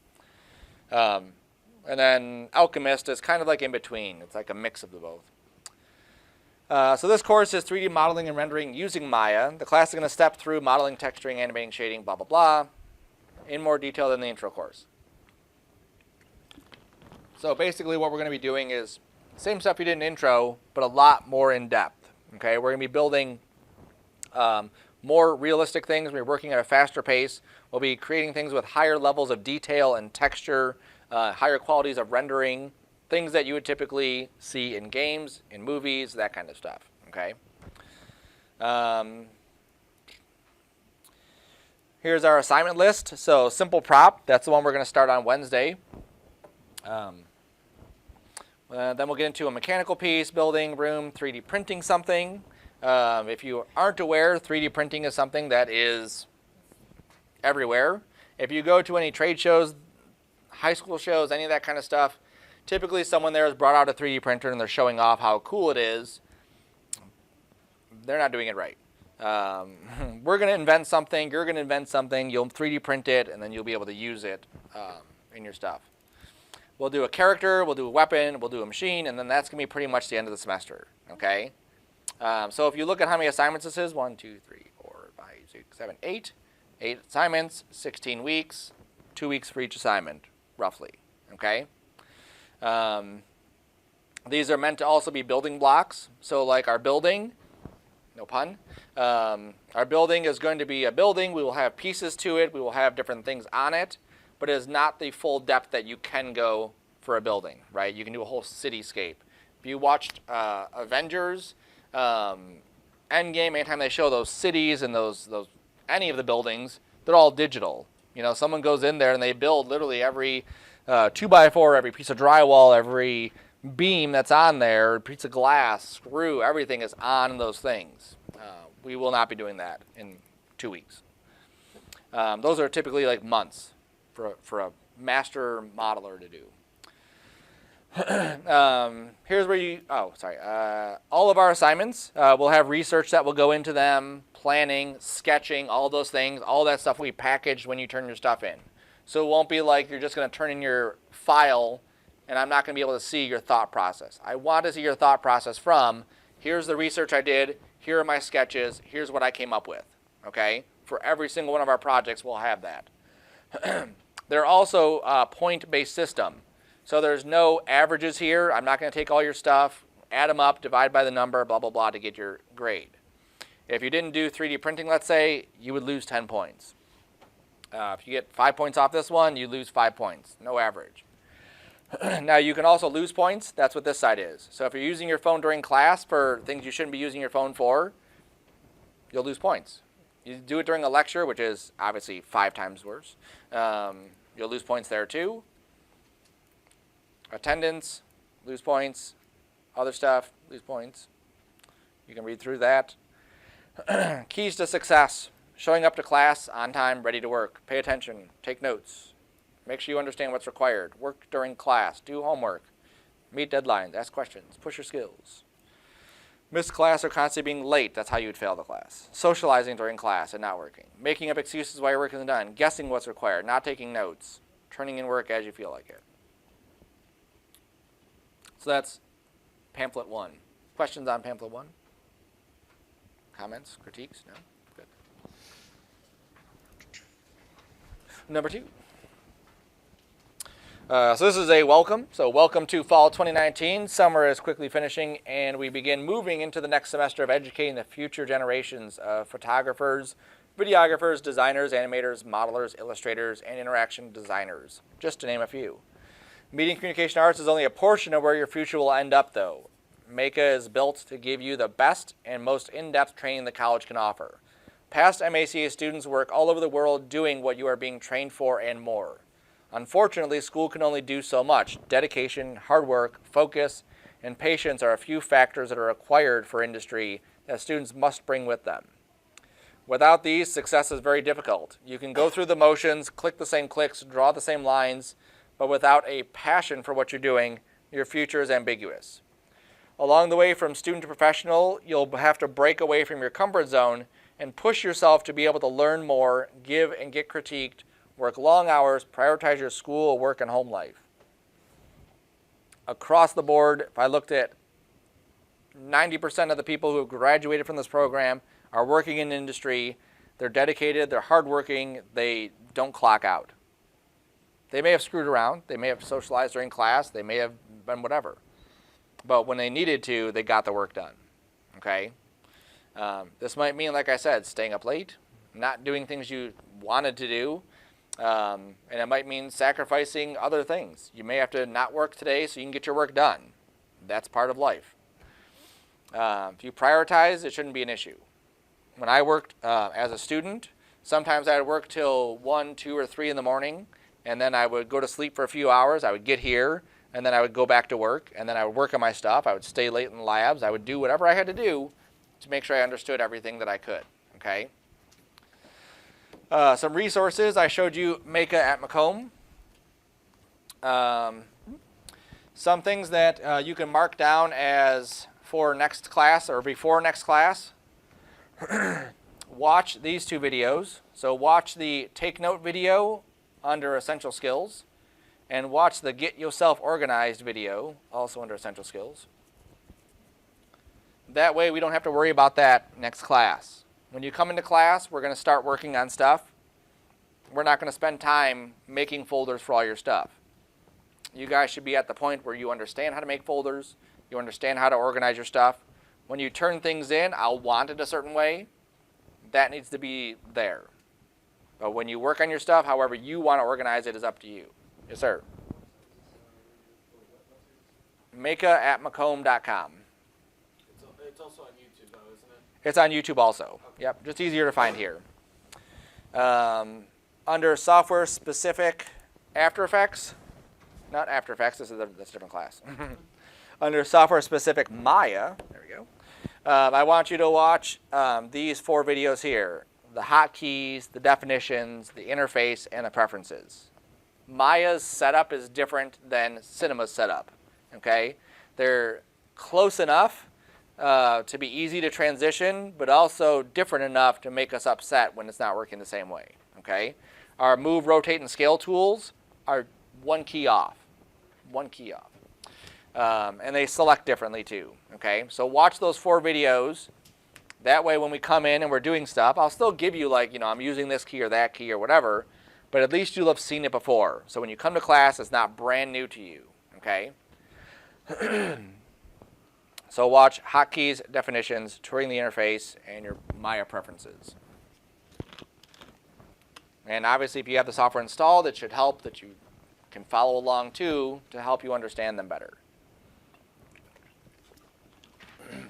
And then Alchemist is kind of like in between. It's like a mix of the both. So this course is 3D modeling and rendering using Maya. The class is going to step through modeling, texturing, animating, shading, blah, blah, blah, in more detail than the intro course. So basically what we're going to be doing is same stuff you did in intro, but a lot more in depth. Okay, we're going to be building more realistic things. We're working at a faster pace. We'll be creating things with higher levels of detail and texture, higher qualities of rendering, things that you would typically see in games, in movies, that kind of stuff. Okay. Here's our assignment list. So simple prop, that's the one we're going to start on Wednesday. Then we'll get into a mechanical piece, building, room, 3D printing something. If you aren't aware, 3D printing is something that is everywhere. If you go to any trade shows, high school shows, any of that kind of stuff, typically someone there has brought out a 3D printer and they're showing off how cool it is. They're not doing it right. We're going to invent something, you're going to invent something, you'll 3D print it, and then you'll be able to use it in your stuff. We'll do a character, we'll do a weapon, we'll do a machine, and then that's going to be pretty much the end of the semester. Okay? So if you look at how many assignments this is, 1, 2, 3, 4, 5, 6, 7, 8. 8 assignments, 16 weeks, 2 weeks for each assignment, roughly. Okay? These are meant to also be building blocks. So like our building, no pun, our building is going to be a building. We will have pieces to it. We will have different things on it. But it is not the full depth that you can go for a building, right? You can do a whole cityscape. If you watched Avengers, Endgame, anytime they show those cities and those any of the buildings, they're all digital. You know, someone goes in there and they build literally every 2x4, every piece of drywall, every beam that's on there, piece of glass, screw, everything is on those things. We will not be doing that in 2 weeks. Those are typically like months for a master modeler to do. Here's where all of our assignments will have research that will go into them, planning, sketching, all those things, all that stuff we packaged when you turn your stuff in. So it won't be like you're just going to turn in your file and I'm not going to be able to see your thought process. I want to see your thought process from, here's the research I did, here are my sketches, here's what I came up with. Okay? For every single one of our projects, we'll have that. They're also a point-based system. So there's no averages here. I'm not going to take all your stuff, add them up, divide by the number, blah, blah, blah, to get your grade. If you didn't do 3D printing, let's say, you would lose 10 points. If you get 5 points off this one, you lose 5 points. No average. Now, you can also lose points. That's what this side is. So if you're using your phone during class for things you shouldn't be using your phone for, you'll lose points. You do it during a lecture, which is obviously 5 times worse. You'll lose points there too. Attendance, lose points. Other stuff, lose points. You can read through that. Keys to success. Showing up to class on time, ready to work. Pay attention. Take notes. Make sure you understand what's required. Work during class. Do homework. Meet deadlines. Ask questions. Push your skills. Miss class or constantly being late. That's how you would fail the class. Socializing during class and not working. Making up excuses why your work isn't done. Guessing what's required. Not taking notes. Turning in work as you feel like it. So that's pamphlet 1. Questions on pamphlet 1? Comments? Critiques? No? Good. Number 2. So this is a welcome. So welcome to fall 2019. Summer is quickly finishing, and we begin moving into the next semester of educating the future generations of photographers, videographers, designers, animators, modelers, illustrators, and interaction designers, just to name a few. Media and Communication Arts is only a portion of where your future will end up, though. MACA is built to give you the best and most in-depth training the college can offer. Past MACA students work all over the world doing what you are being trained for and more. Unfortunately, school can only do so much. Dedication, hard work, focus, and patience are a few factors that are required for industry that students must bring with them. Without these, success is very difficult. You can go through the motions, click the same clicks, draw the same lines, but without a passion for what you're doing, your future is ambiguous. Along the way from student to professional, you'll have to break away from your comfort zone and push yourself to be able to learn more, give and get critiqued, work long hours, prioritize your school, work, and home life. Across the board, if I looked at 90% of the people who have graduated from this program are working in industry, they're dedicated, they're hardworking, they don't clock out. They may have screwed around. They may have socialized during class. They may have been whatever. But when they needed to, they got the work done. Okay? This might mean, like I said, staying up late, not doing things you wanted to do, and it might mean sacrificing other things. You may have to not work today so you can get your work done. That's part of life. If you prioritize, it shouldn't be an issue. When I worked as a student, sometimes I would work till 1, 2, or 3 in the morning, and then I would go to sleep for a few hours. I would get here, and then I would go back to work, and then I would work on my stuff. I would stay late in the labs. I would do whatever I had to do to make sure I understood everything that I could. Okay. Some resources. I showed you Maka at Macomb. Some things that you can mark down as for next class or before next class. Watch these 2 videos. So watch the Take Note video under Essential Skills, and watch the Get Yourself Organized video, also under Essential Skills. That way we don't have to worry about that next class. When you come into class, we're going to start working on stuff. We're not going to spend time making folders for all your stuff. You guys should be at the point where you understand how to make folders, you understand how to organize your stuff. When you turn things in, I'll want it a certain way. That needs to be there. But when you work on your stuff, however you want to organize it is up to you. Yes, sir. Maka at Macomb.com.
It's also on YouTube, though, isn't it?
It's on YouTube also. Okay. Yep, just easier to find here. Under software specific After Effects, not After Effects, that's a different class. Under software specific Maya, there we go. I want you to watch these 4 videos here. The hotkeys, the definitions, the interface, and the preferences. Maya's setup is different than Cinema's setup. Okay? They're close enough to be easy to transition, but also different enough to make us upset when it's not working the same way. Okay? Our move, rotate, and scale tools are 1 key off. 1 key off. And they select differently too. Okay? So watch those 4 videos. That way when we come in and we're doing stuff, I'll still give you like, I'm using this key or that key or whatever, but at least you'll have seen it before. So when you come to class, it's not brand new to you. Okay? So watch hotkeys, definitions, touring the interface, and your Maya preferences. And obviously if you have the software installed, it should help that you can follow along too to help you understand them better.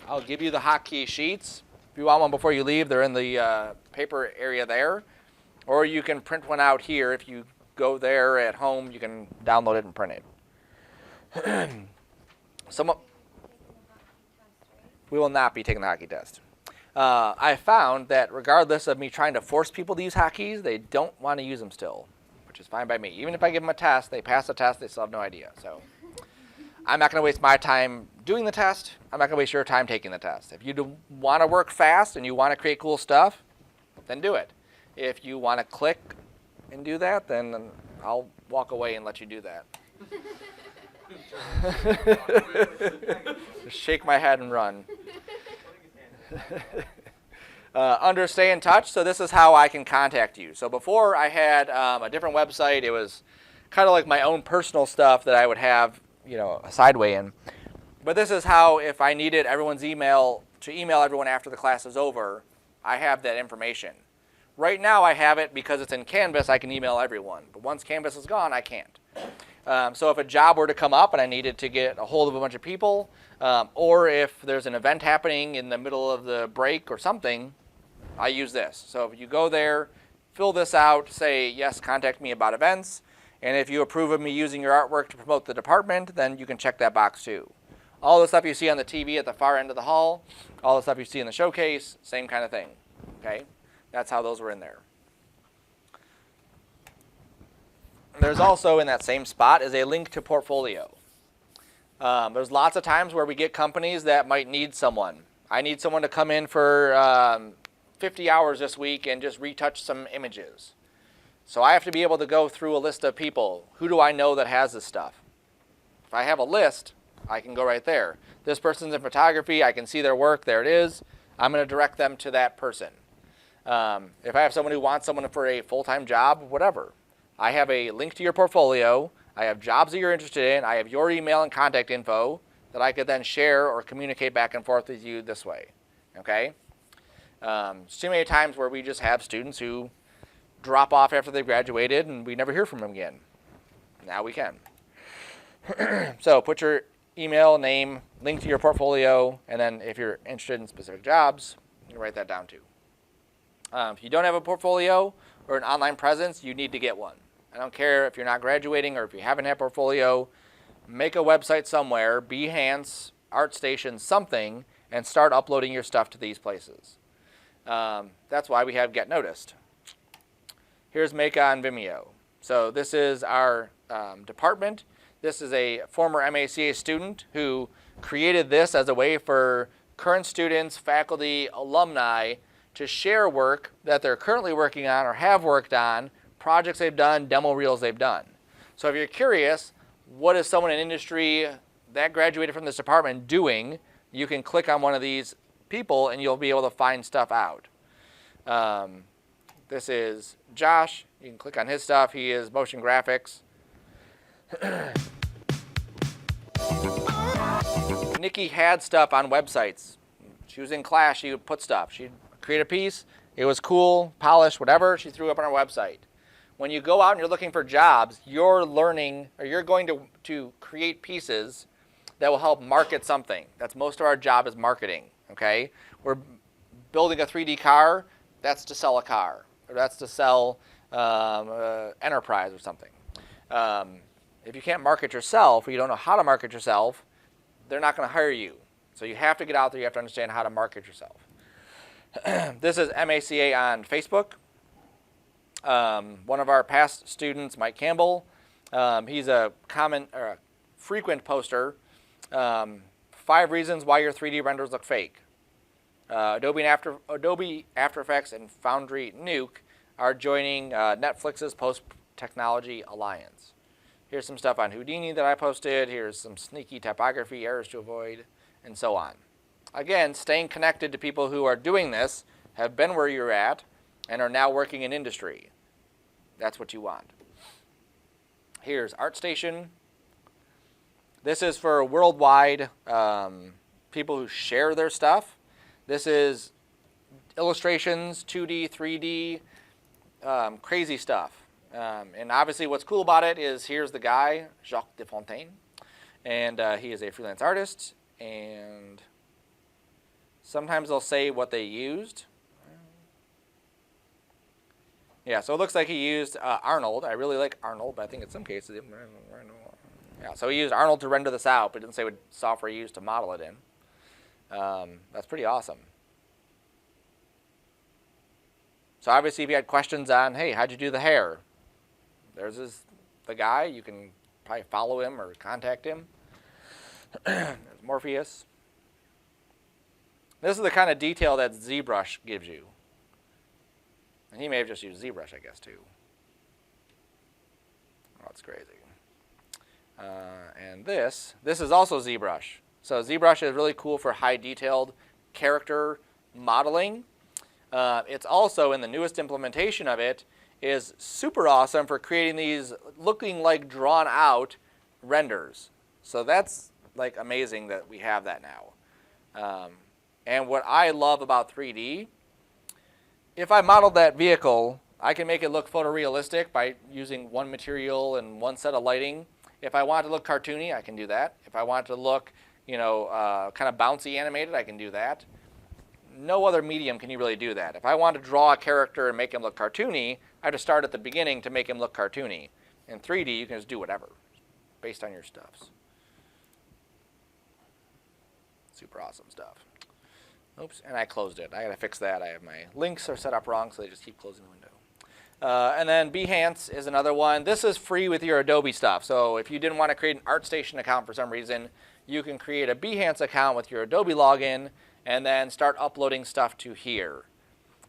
I'll give you the hotkey sheets. If you want one before you leave, they're in the paper area there. Or you can print one out here. If you go there at home, you can download it and print it. We will not be taking the hotkey test. I found that regardless of me trying to force people to use hotkeys, they don't want to use them still, which is fine by me. Even if I give them a test, they pass the test, they still have no idea. So I'm not going to waste my time doing the test. I'm not going to waste your time taking the test. If you want to work fast and you want to create cool stuff, then do it. If you want to click and do that, then I'll walk away and let you do that. Just shake my head and run. Under Stay in Touch, so this is how I can contact you. So before I had a different website. It was kind of like my own personal stuff that I would have, a sideway in. But this is how, if I needed everyone's email to email everyone after the class is over, I have that information. Right now I have it because it's in Canvas, I can email everyone. But once Canvas is gone, I can't. So if a job were to come up and I needed to get a hold of a bunch of people, or if there's an event happening in the middle of the break or something, I use this. So if you go there, fill this out, say, yes, contact me about events, and if you approve of me using your artwork to promote the department, then you can check that box too. All the stuff you see on the TV at the far end of the hall, all the stuff you see in the showcase, same kind of thing. Okay? That's how those were in there. There's also in that same spot is a link to portfolio. There's lots of times where we get companies that might need someone. I need someone to come in for 50 hours this week and just retouch some images. So I have to be able to go through a list of people. Who do I know that has this stuff? If I have a list, I can go right there. This person's in photography. I can see their work. There it is. I'm going to direct them to that person. If I have someone who wants someone for a full-time job, whatever, I have a link to your portfolio. I have jobs that you're interested in. I have your email and contact info that I could then share or communicate back and forth with you this way. Okay? Too many times where we just have students who drop off after they've graduated and we never hear from them again. Now we can. So put your email, name, link to your portfolio, and then if you're interested in specific jobs, you can write that down too. If you don't have a portfolio or an online presence, you need to get one. I don't care if you're not graduating or if you haven't had a portfolio, make a website somewhere, Behance, ArtStation, something, and start uploading your stuff to these places. That's why we have Get Noticed. Here's Make on Vimeo. So this is our department. This is a former MACA student who created this as a way for current students, faculty, alumni to share work that they're currently working on or have worked on, projects they've done, demo reels they've done. So if you're curious, what is someone in industry that graduated from this department doing, you can click on one of these people and you'll be able to find stuff out. This is Josh. You can click on his stuff. He is motion graphics. Nikki had stuff on websites. She was in class, she would put stuff. She'd create a piece, it was cool, polished, whatever, she threw up on her website. When you go out and you're looking for jobs, you're learning, or you're going to create pieces that will help market something. That's most of our job is marketing, okay? We're building a 3D car, that's to sell a car, or that's to sell enterprise or something. If you can't market yourself, or you don't know how to market yourself, they're not going to hire you. So you have to get out there, you have to understand how to market yourself. This is MACA on Facebook. One of our past students, Mike Campbell, he's a frequent poster. 5 reasons why your 3D renders look fake. Adobe After Effects and Foundry Nuke are joining Netflix's Post-Technology Alliance. Here's some stuff on Houdini that I posted. Here's some sneaky typography errors to avoid, and so on. Again, staying connected to people who are doing this, have been where you're at, and are now working in industry. That's what you want. Here's ArtStation. This is for worldwide people who share their stuff. This is illustrations, 2D, 3D, crazy stuff. And obviously what's cool about it is here's the guy, Jacques Desfontaines, and he is a freelance artist, and sometimes they'll say what they used. Yeah, so it looks like he used Arnold. I really like Arnold, but I think in some cases, yeah, so he used Arnold to render this out, but didn't say what software he used to model it in. That's pretty awesome. So obviously if you had questions on, hey, how'd you do the hair? There's the guy. You can probably follow him or contact him. There's Morpheus. This is the kind of detail that ZBrush gives you. And he may have just used ZBrush, I guess, too. Oh, that's crazy. And this is also ZBrush. So ZBrush is really cool for high detailed character modeling. It's also, in the newest implementation of it, is super awesome for creating these looking like drawn out renders. So that's like amazing that we have that now. And what I love about 3D, if I modeled that vehicle, I can make it look photorealistic by using one material and one set of lighting. If I want it to look cartoony, I can do that. If I want it to look, kind of bouncy animated, I can do that. No other medium can you really do that. If I want to draw a character and make him look cartoony, I have to start at the beginning to make him look cartoony. In 3D, you can just do whatever based on your stuffs. Super awesome stuff. Oops, and I closed it. I got to fix that. I have my links are set up wrong, so they just keep closing the window. And then Behance is another one. This is free with your Adobe stuff. So if you didn't want to create an ArtStation account for some reason, you can create a Behance account with your Adobe login and then start uploading stuff to here.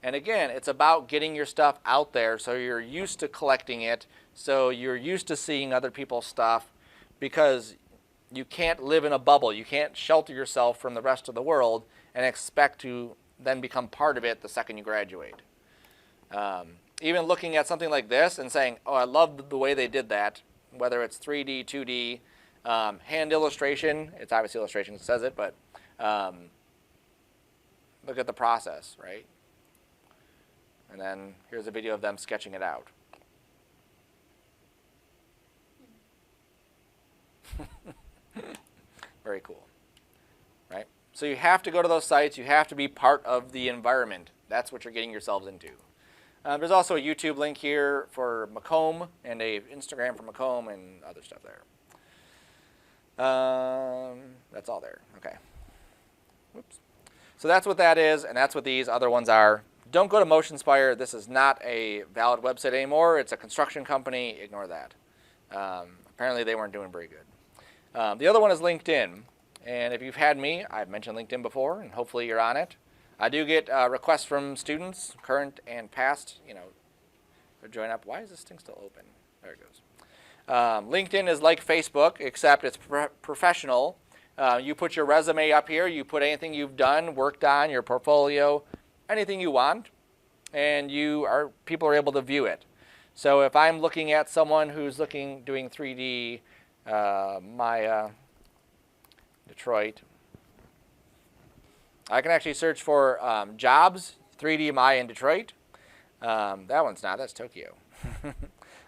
And again, it's about getting your stuff out there so you're used to collecting it, so you're used to seeing other people's stuff, because you can't live in a bubble. You can't shelter yourself from the rest of the world and expect to then become part of it the second you graduate. even looking at something like this and saying, oh, I love the way they did that, whether it's 3D, 2D, hand illustration. It's obviously illustration that says it, but look at the process, right? And then here's a video of them sketching it out. Very cool, right? So you have to go to those sites. You have to be part of the environment. That's what you're getting yourselves into. There's also a YouTube link here for Macomb and a Instagram for Macomb and other stuff there. That's all there. Okay. Whoops. So that's what that is, and that's what these other ones are. Don't go to MotionSpire. This is not a valid website anymore. It's a construction company. Ignore that. Apparently they weren't doing very good. The other one is LinkedIn. And if you've had me, I've mentioned LinkedIn before, and hopefully you're on it. I do get requests from students, current and past, to join up. Why is this thing still open? There it goes. LinkedIn is like Facebook, except it's professional. You put your resume up here. You put anything you've done, worked on, your portfolio, anything you want, and people are able to view it. So if I'm looking at someone who's doing 3D Maya Detroit, I can actually search for jobs, 3D Maya in Detroit. That one's not, that's Tokyo.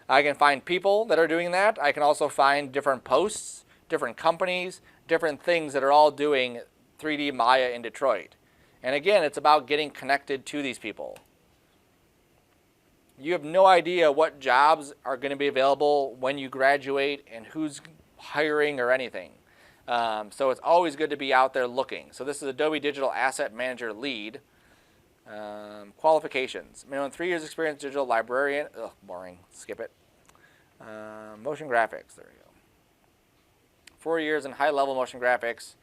I can find people that are doing that. I can also find different posts, different companies, different things that are all doing 3D Maya in Detroit. And again, it's about getting connected to these people. You have no idea what jobs are going to be available when you graduate and who's hiring or anything. So it's always good to be out there looking. So this is Adobe Digital Asset Manager Lead. Qualifications. Minimum 3 years experience, digital librarian. Ugh, boring. Skip it. Motion graphics. There we go. 4 years in high-level motion graphics.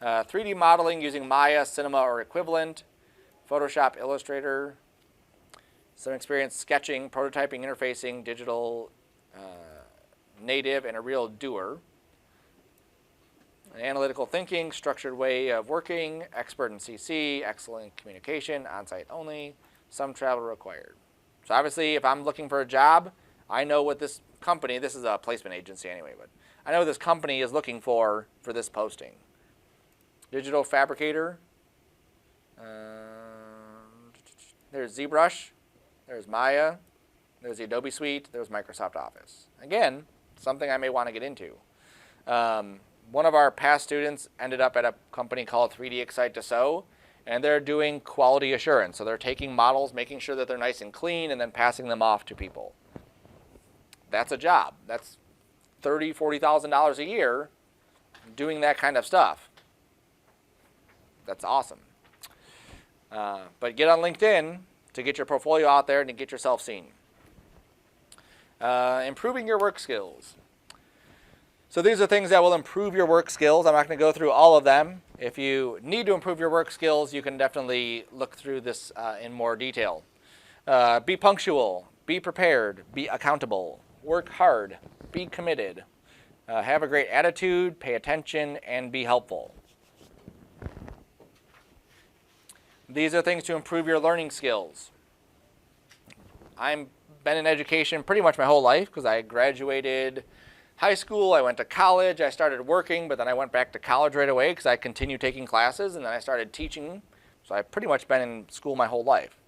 3D modeling using Maya, Cinema, or equivalent. Photoshop, Illustrator. Some experience sketching, prototyping, interfacing, digital, native, and a real doer. Analytical thinking, structured way of working, expert in CC, excellent communication, on-site only, some travel required. So obviously, if I'm looking for a job, I know what this company, this is a placement agency anyway, but I know what this company is looking for this posting. Digital fabricator. There's ZBrush. There's Maya. There's the Adobe Suite. There's Microsoft Office. Again, something I may want to get into. One of our past students ended up at a company called 3D Excite to Sew, and they're doing quality assurance. So they're taking models, making sure that they're nice and clean, and then passing them off to people. That's a job. That's $30,000, $40,000 a year doing that kind of stuff. That's awesome. But get on LinkedIn to get your portfolio out there and to get yourself seen. Improving your work skills. So these are things that will improve your work skills. I'm not going to go through all of them. If you need to improve your work skills, you can definitely look through this in more detail. Be punctual, be prepared, be accountable, work hard, be committed, have a great attitude, pay attention, and be helpful. These are things to improve your learning skills. I've been in education pretty much my whole life because I graduated high school, I went to college, I started working, but then I went back to college right away because I continued taking classes, and then I started teaching. So I've pretty much been in school my whole life.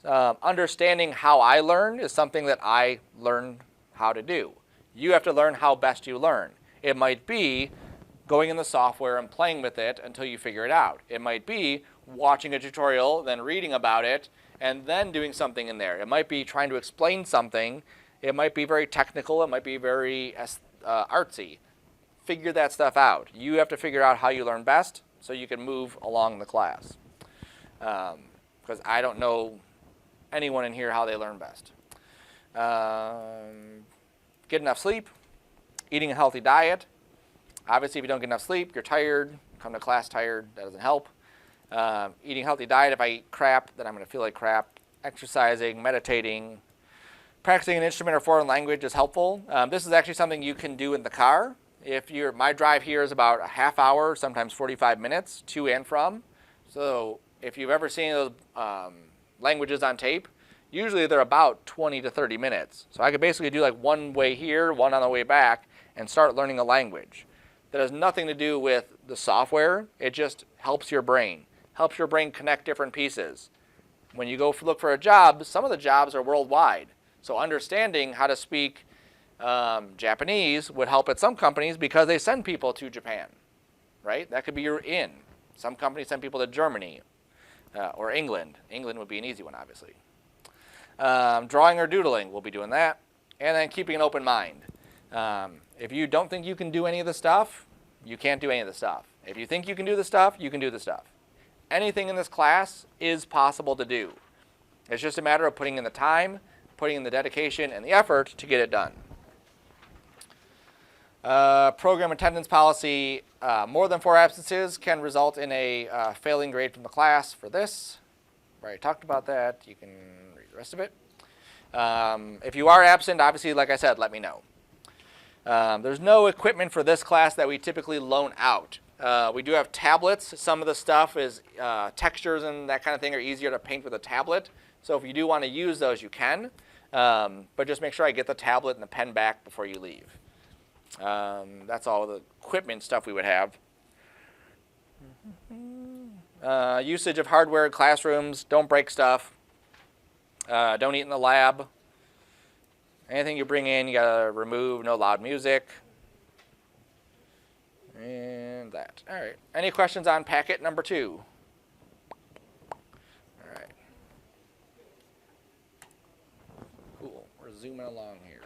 Understanding how I learn is something that I learned how to do. You have to learn how best you learn. It might be going in the software and playing with it until you figure it out. It might be watching a tutorial, then reading about it, and then doing something in there. It might be trying to explain something. It might be very technical. It might be very artsy. Figure that stuff out. You have to figure out how you learn best so you can move along the class. Because I don't know anyone in here how they learn best. Get enough sleep. Eating a healthy diet. Obviously, if you don't get enough sleep, you're tired. Come to class tired. That doesn't help. Eating a healthy diet. If I eat crap, then I'm going to feel like crap. Exercising, meditating. Practicing an instrument or foreign language is helpful. This is actually something you can do in the car. My drive here is about a half hour, sometimes 45 minutes, to and from. So if you've ever seen those languages on tape, Usually they're about 20 to 30 minutes. So I could basically do like one way here, one on the way back, and start learning a language. That has nothing to do with the software. It just helps your brain connect different pieces. When you go look for a job, some of the jobs are worldwide. So understanding how to speak Japanese would help at some companies because they send people to Japan, right? That could be your in. Some companies send people to Germany or England. England would be an easy one, obviously. Drawing or doodling, we'll be doing that. And then keeping an open mind. If you don't think you can do any of the stuff, you can't do any of the stuff. If you think you can do the stuff, you can do the stuff. Anything in this class is possible to do. It's just a matter of putting in the time, putting in the dedication and the effort to get it done. Program attendance policy, more than 4 absences can result in a failing grade from the class for this. We already talked about that. You can read the rest of it. If you are absent, obviously, like I said, let me know. There's no equipment for this class that we typically loan out. We do have tablets. Some of the stuff is textures and that kind of thing are easier to paint with a tablet. So if you do want to use those, you can. But just make sure I get the tablet and the pen back before you leave. That's all the equipment stuff we would have. Usage of hardware in classrooms. Don't break stuff. Don't eat in the lab. Anything you bring in, you gotta remove. No loud music. And that. All right. Any questions on packet number 2? All right. Cool. We're zooming along here.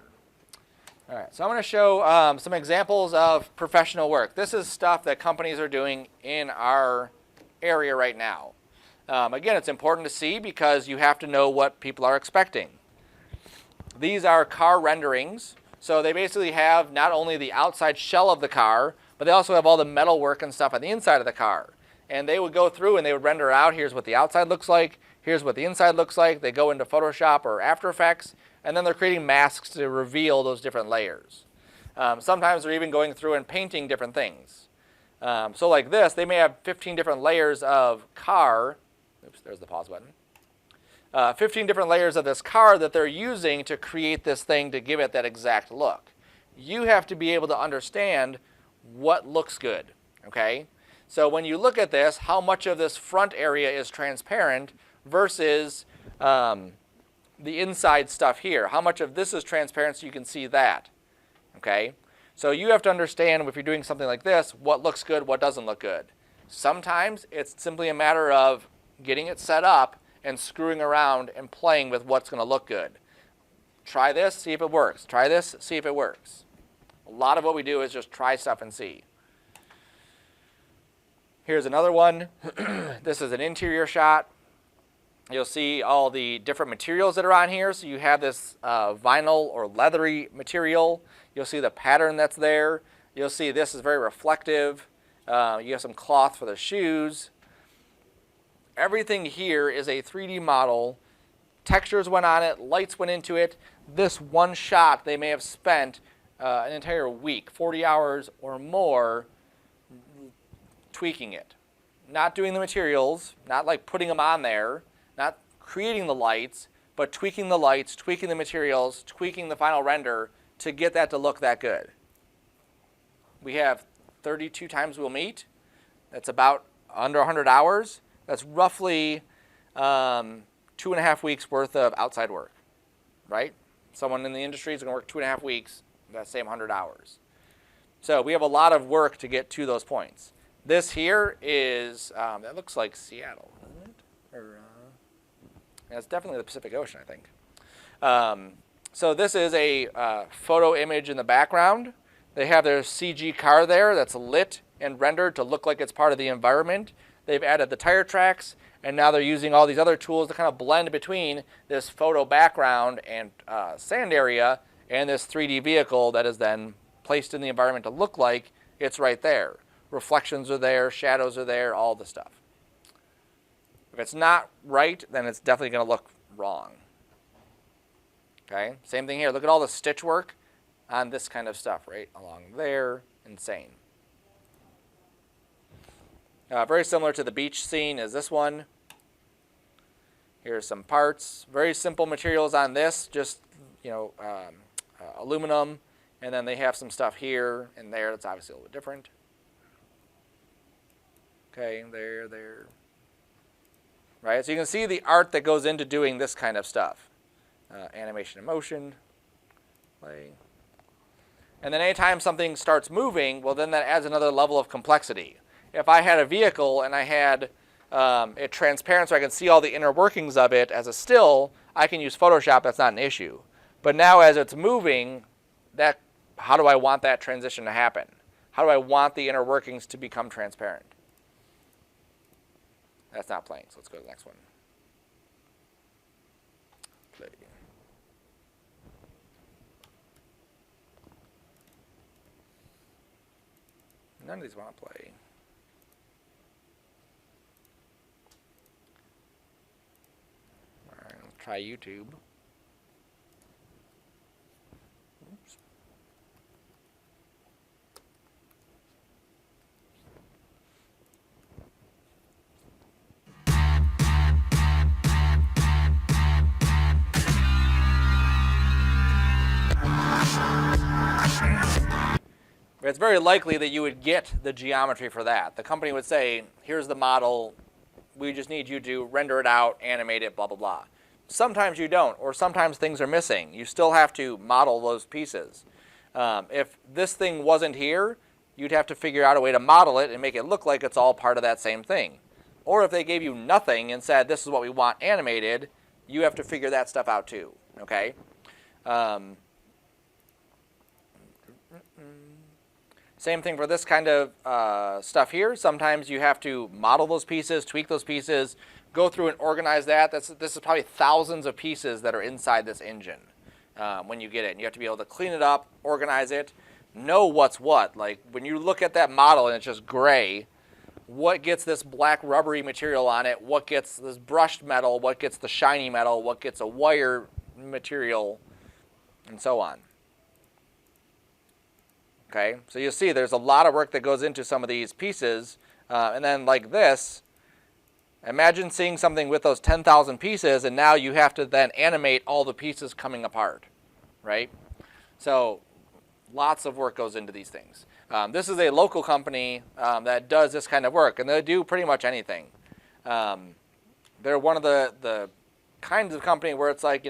All right. So I'm going to show some examples of professional work. This is stuff that companies are doing in our area right now. Again, it's important to see because you have to know what people are expecting. These are car renderings. So they basically have not only the outside shell of the car, but they also have all the metal work and stuff on the inside of the car. And they would go through and they would render out, here's what the outside looks like, here's what the inside looks like. They go into Photoshop or After Effects, and then they're creating masks to reveal those different layers. Sometimes they're even going through and painting different things. So like this, they may have 15 different layers of car. Oops, there's the pause button. 15 different layers of this car that they're using to create this thing to give it that exact look. You have to be able to understand what looks good, okay? So when you look at this, how much of this front area is transparent versus the inside stuff here? How much of this is transparent so you can see that, okay? So you have to understand if you're doing something like this, what looks good, what doesn't look good. Sometimes it's simply a matter of getting it set up and screwing around and playing with what's going to look good. Try this, see if it works. Try this, see if it works. A lot of what we do is just try stuff and see. Here's another one. This is an interior shot. You'll see all the different materials that are on here. So you have this vinyl or leathery material. You'll see the pattern that's there. You'll see this is very reflective. You have some cloth for the shoes. Everything here is a 3D model. Textures went on it, lights went into it. This one shot, they may have spent an entire week, 40 hours or more, tweaking it. Not doing the materials, not like putting them on there, not creating the lights, but tweaking the lights, tweaking the materials, tweaking the final render to get that to look that good. We have 32 times we'll meet. That's about under 100 hours. That's roughly 2.5 weeks worth of outside work, right? Someone in the industry is going to work 2.5 weeks, that same 100 hours. So we have a lot of work to get to those points. This here is, that looks like Seattle, isn't it? Or, yeah, it's definitely the Pacific Ocean, I think. So this is a photo image in the background. They have their CG car there that's lit and rendered to look like it's part of the environment. They've added the tire tracks, and now they're using all these other tools to kind of blend between this photo background and sand area and this 3D vehicle that is then placed in the environment to look like it's right there. Reflections are there, shadows are there, all the stuff. If it's not right, then it's definitely going to look wrong. Okay, same thing here. Look at all the stitch work on this kind of stuff right along there. Insane. Very similar to the beach scene is this one. Here's some parts. Very simple materials on this, just aluminum, and then they have some stuff here and there that's obviously a little bit different. Okay, there. Right, so you can see the art that goes into doing this kind of stuff. Animation and motion, play. And then anytime something starts moving, well then that adds another level of complexity. If I had a vehicle and I had it transparent so I can see all the inner workings of it as a still, I can use Photoshop, that's not an issue. But now as it's moving, how do I want that transition to happen? How do I want the inner workings to become transparent? That's not playing, so let's go to the next one. Play. None of these want to play. All right, let's try YouTube. Oops. It's very likely that you would get the geometry for that. The company would say, here's the model, we just need you to render it out, animate it, blah, blah, blah. Sometimes you don't, or sometimes things are missing. You still have to model those pieces. If this thing wasn't here, you'd have to figure out a way to model it and make it look like it's all part of that same thing. Or if they gave you nothing and said, this is what we want animated, you have to figure that stuff out too, okay? Same thing for this kind of stuff here. Sometimes you have to model those pieces, tweak those pieces, go through and organize that. This is probably thousands of pieces that are inside this engine when you get it. And you have to be able to clean it up, organize it, know what's what. Like when you look at that model and it's just gray, what gets this black rubbery material on it? What gets this brushed metal? What gets the shiny metal? What gets a wire material? And so on. Okay, so you'll see there's a lot of work that goes into some of these pieces. And then like this, imagine seeing something with those 10,000 pieces and now you have to then animate all the pieces coming apart, right? So lots of work goes into these things. This is a local company that does this kind of work, and they do pretty much anything. They're one of the kinds of company where it's like,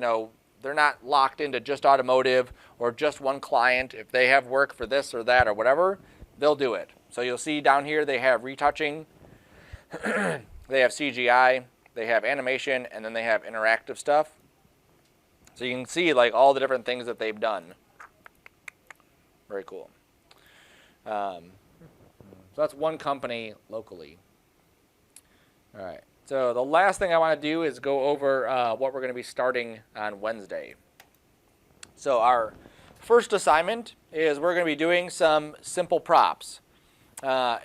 they're not locked into just automotive or just one client. If they have work for this or that or whatever, they'll do it. So you'll see down here they have retouching, they have CGI, they have animation, and then they have interactive stuff. So you can see like all the different things that they've done. Very cool. So that's one company locally. All right. So the last thing I want to do is go over what we're going to be starting on Wednesday. So our first assignment is we're going to be doing some simple props. Does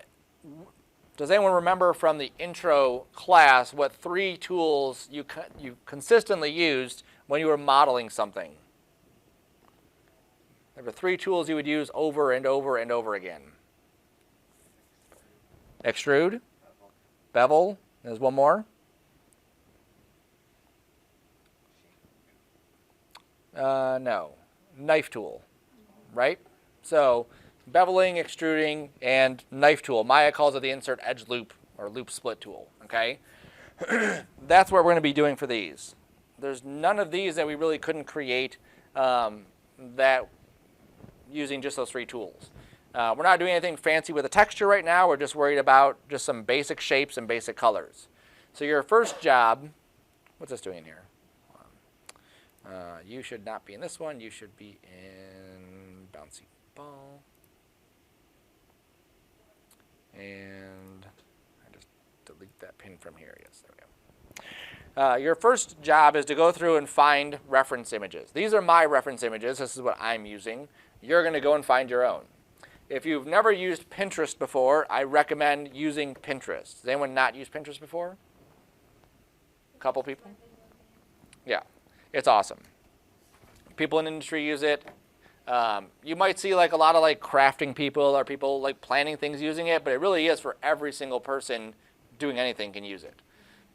anyone remember from the intro class what 3 tools you consistently used when you were modeling something? There were 3 tools you would use over and over and over again. Extrude, bevel. There's one more. No. Knife tool, right? So beveling, extruding, and knife tool. Maya calls it the insert edge loop or loop split tool, okay? That's what we're going to be doing for these. There's none of these that we really couldn't create that using just those 3 tools. We're not doing anything fancy with the texture right now. We're just worried about just some basic shapes and basic colors. So your first job, what's this doing here? You should not be in this one. You should be in bouncy ball. And I just delete that pin from here. Yes, there we go. Your first job is to go through and find reference images. These are my reference images. This is what I'm using. You're going to go and find your own. If you've never used Pinterest before, I recommend using Pinterest. Has anyone not used Pinterest before? A couple people? Yeah, it's awesome. People in the industry use it. You might see like a lot of like crafting people or people like planning things using it, but it really is for every single person doing anything can use it.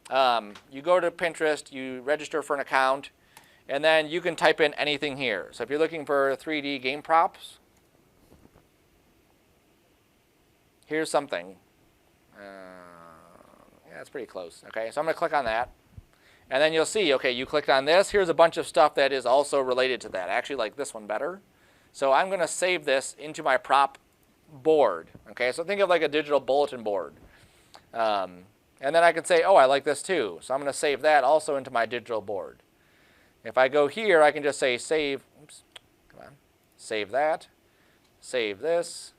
You go to Pinterest, you register for an account, and then you can type in anything here. So if you're looking for 3D game props, here's something. Yeah, it's pretty close. Okay, so I'm going to click on that. And then you'll see, okay, you clicked on this. Here's a bunch of stuff that is also related to that. I actually like this one better. So I'm going to save this into my prop board. Okay, so think of like a digital bulletin board. And then I can say, oh, I like this too. So I'm going to save that also into my digital board. If I go here, I can just say save. Oops, come on. Save that. Save this.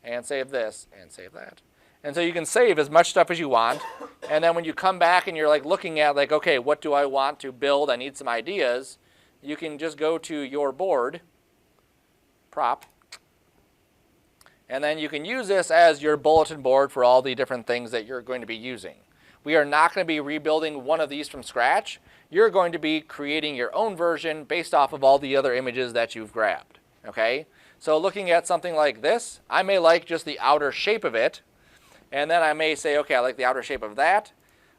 And save this. And save that. And so you can save as much stuff as you want. And then when you come back and you're like looking at like, okay, what do I want to build? I need some ideas. You can just go to your board, prop. And then you can use this as your bulletin board for all the different things that you're going to be using. We are not going to be rebuilding one of these from scratch. You're going to be creating your own version based off of all the other images that you've grabbed. Okay? So looking at something like this, I may like just the outer shape of it. And then I may say, okay, I like the outer shape of that.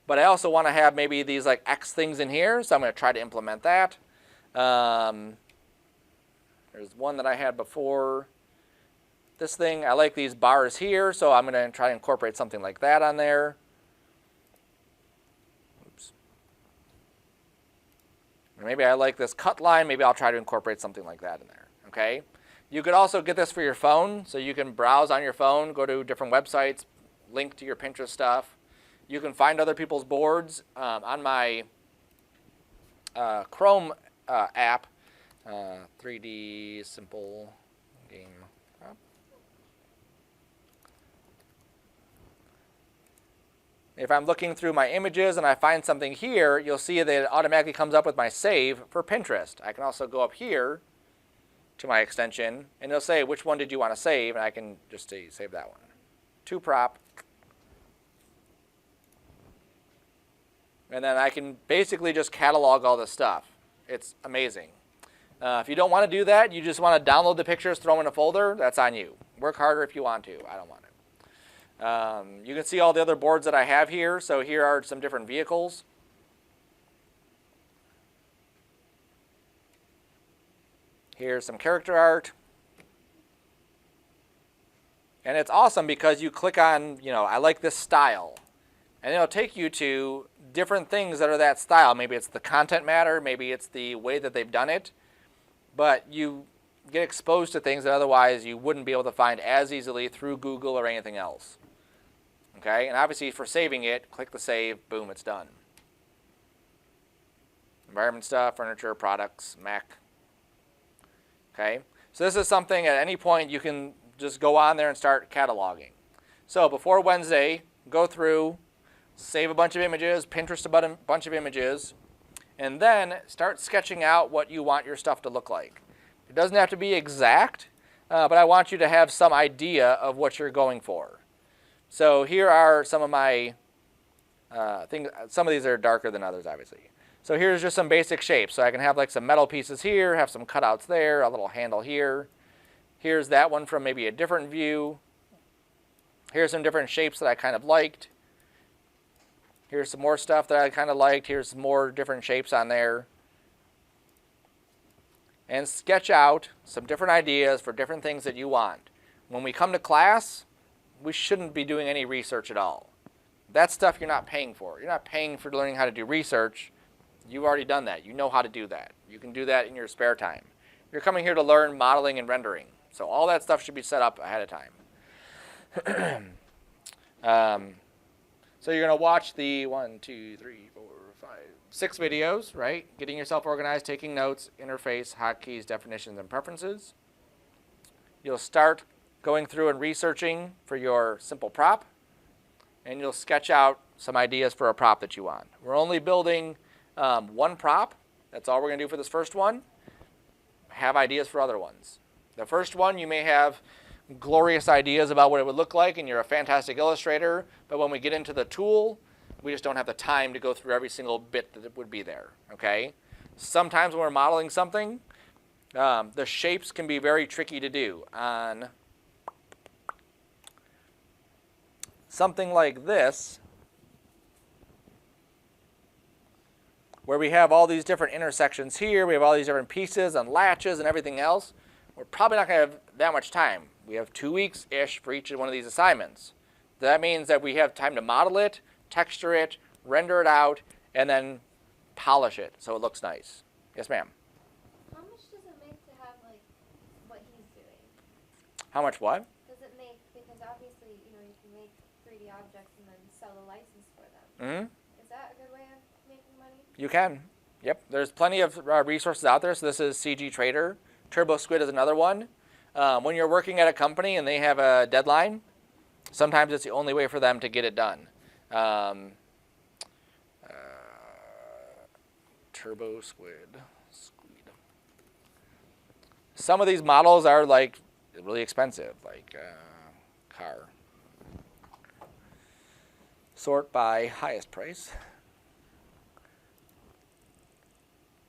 But I also want to have maybe these like X things in here. So I'm going to try to implement that. There's one that I had before. This thing, I like these bars here. So I'm going to try to incorporate something like that on there. Oops. Or maybe I like this cut line. Maybe I'll try to incorporate something like that in there. Okay. You could also get this for your phone. So you can browse on your phone, go to different websites, link to your Pinterest stuff. You can find other people's boards on my Chrome app, 3D Simple Game. If I'm looking through my images and I find something here, you'll see that it automatically comes up with my save for Pinterest. I can also go up here to my extension, and it'll say, which one did you want to save? And I can just say, save that one. To prop. And then I can basically just catalog all this stuff. It's amazing. If you don't want to do that, you just want to download the pictures, throw them in a folder, that's on you. Work harder if you want to. I don't want to. You can see all the other boards that I have here. So here are some different vehicles. Here's some character art. And it's awesome because you click on, I like this style. And it'll take you to different things that are that style. Maybe it's the content matter. Maybe it's the way that they've done it. But you get exposed to things that otherwise you wouldn't be able to find as easily through Google or anything else. Okay? And obviously for saving it, click the save. Boom, it's done. Environment stuff, furniture, products, Mac. Okay? So this is something at any point you can just go on there and start cataloging. So before Wednesday, go through, save a bunch of images, Pinterest a bunch of images, and then start sketching out what you want your stuff to look like. It doesn't have to be exact, but I want you to have some idea of what you're going for. So here are some of my things. Some of these are darker than others, obviously. So here's just some basic shapes. So I can have like some metal pieces here, have some cutouts there, a little handle here. Here's that one from maybe a different view. Here's some different shapes that I kind of liked. Here's some more stuff that I kind of liked. Here's some more different shapes on there. And sketch out some different ideas for different things that you want. When we come to class, we shouldn't be doing any research at all. That's stuff you're not paying for. You're not paying for learning how to do research. You've already done that. You know how to do that. You can do that in your spare time. You're coming here to learn modeling and rendering. So all that stuff should be set up ahead of time. So you're going to watch the 6 videos, right? Getting yourself organized, taking notes, interface, hotkeys, definitions, and preferences. You'll start going through and researching for your simple prop, and you'll sketch out some ideas for a prop that you want. We're only building one prop. That's all we're going to do for this first one. Have ideas for other ones. The first one, you may have glorious ideas about what it would look like, and you're a fantastic illustrator, but when we get into the tool, we just don't have the time to go through every single bit that would be there, okay? Sometimes when we're modeling something, the shapes can be very tricky to do. On something like this, where we have all these different intersections here, we have all these different pieces and latches and everything else, we're probably not going to have that much time. We have 2 weeks-ish for each one of these assignments. That means that we have time to model it, texture it, render it out, and then polish it so it looks nice. Yes, ma'am.
How much does it make to have like what he's doing?
How much what?
Does it make, because obviously, you can make 3D objects and then sell a license for them.
Mm-hmm.
Is that a good way of making money?
You can. Yep. There's plenty of resources out there. So this is CG Trader. Turbo Squid is another one. When you're working at a company and they have a deadline, sometimes it's the only way for them to get it done. Turbo Squid. Some of these models are like really expensive, like car. Sort by highest price.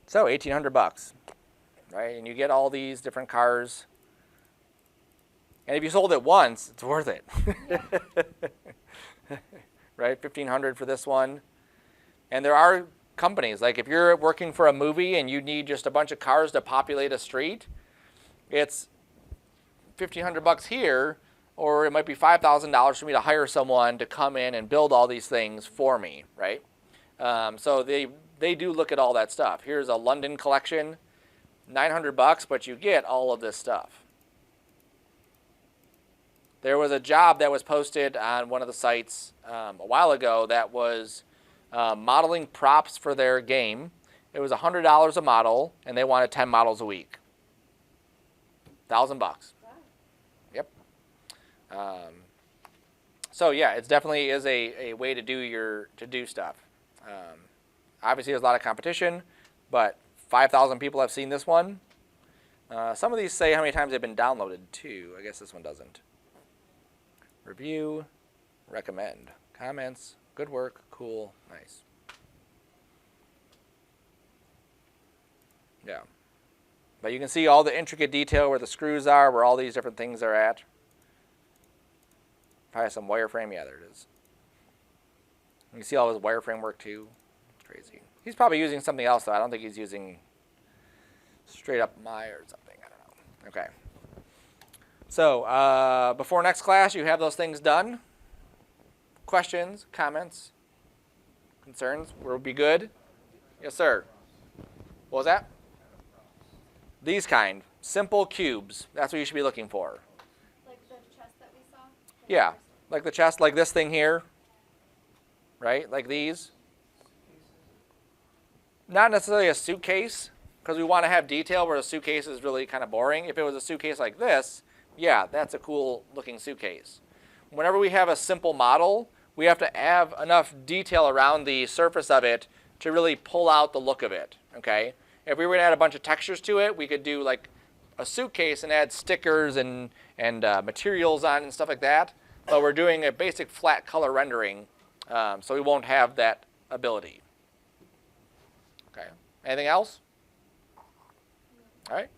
So $1,800, right? And you get all these different cars. And if you sold it once, it's worth it. Right? $1,500 for this one. And there are companies, like if you're working for a movie and you need just a bunch of cars to populate a street, it's $1,500 here, or it might be $5,000 for me to hire someone to come in and build all these things for me, right? So they do look at all that stuff. Here's a London collection, $900, but you get all of this stuff. There was a job that was posted on one of the sites a while ago that was modeling props for their game. It was $100 a model, and they wanted 10 models a week. $1,000.
Wow.
Yep. So yeah, it definitely is a way to do stuff. Obviously, there's a lot of competition, but 5,000 people have seen this one. Some of these say how many times they've been downloaded too. I guess this one doesn't. Review, recommend, comments, good work, cool, nice. Yeah. But you can see all the intricate detail where the screws are, where all these different things are at. Probably some wireframe. Yeah, there it is. You can see all his wireframe work too. It's crazy. He's probably using something else though. I don't think he's using straight up Maya or something. I don't know. Okay. So before next class, you have those things done. Questions, comments, concerns? Will be good? Yes, sir. What was that? These kind. Simple cubes. That's what you should be looking for.
Like the chest that we saw?
Yeah. Like the chest, like this thing here. Right? Like these. Not necessarily a suitcase, because we want to have detail where a suitcase is really kind of boring. If it was a suitcase like this, yeah, that's a cool looking suitcase. Whenever we have a simple model, we have to have enough detail around the surface of it to really pull out the look of it, okay? If we were to add a bunch of textures to it, we could do like a suitcase and add stickers and materials on and stuff like that. But we're doing a basic flat color rendering, so we won't have that ability. Okay. Anything else? All right.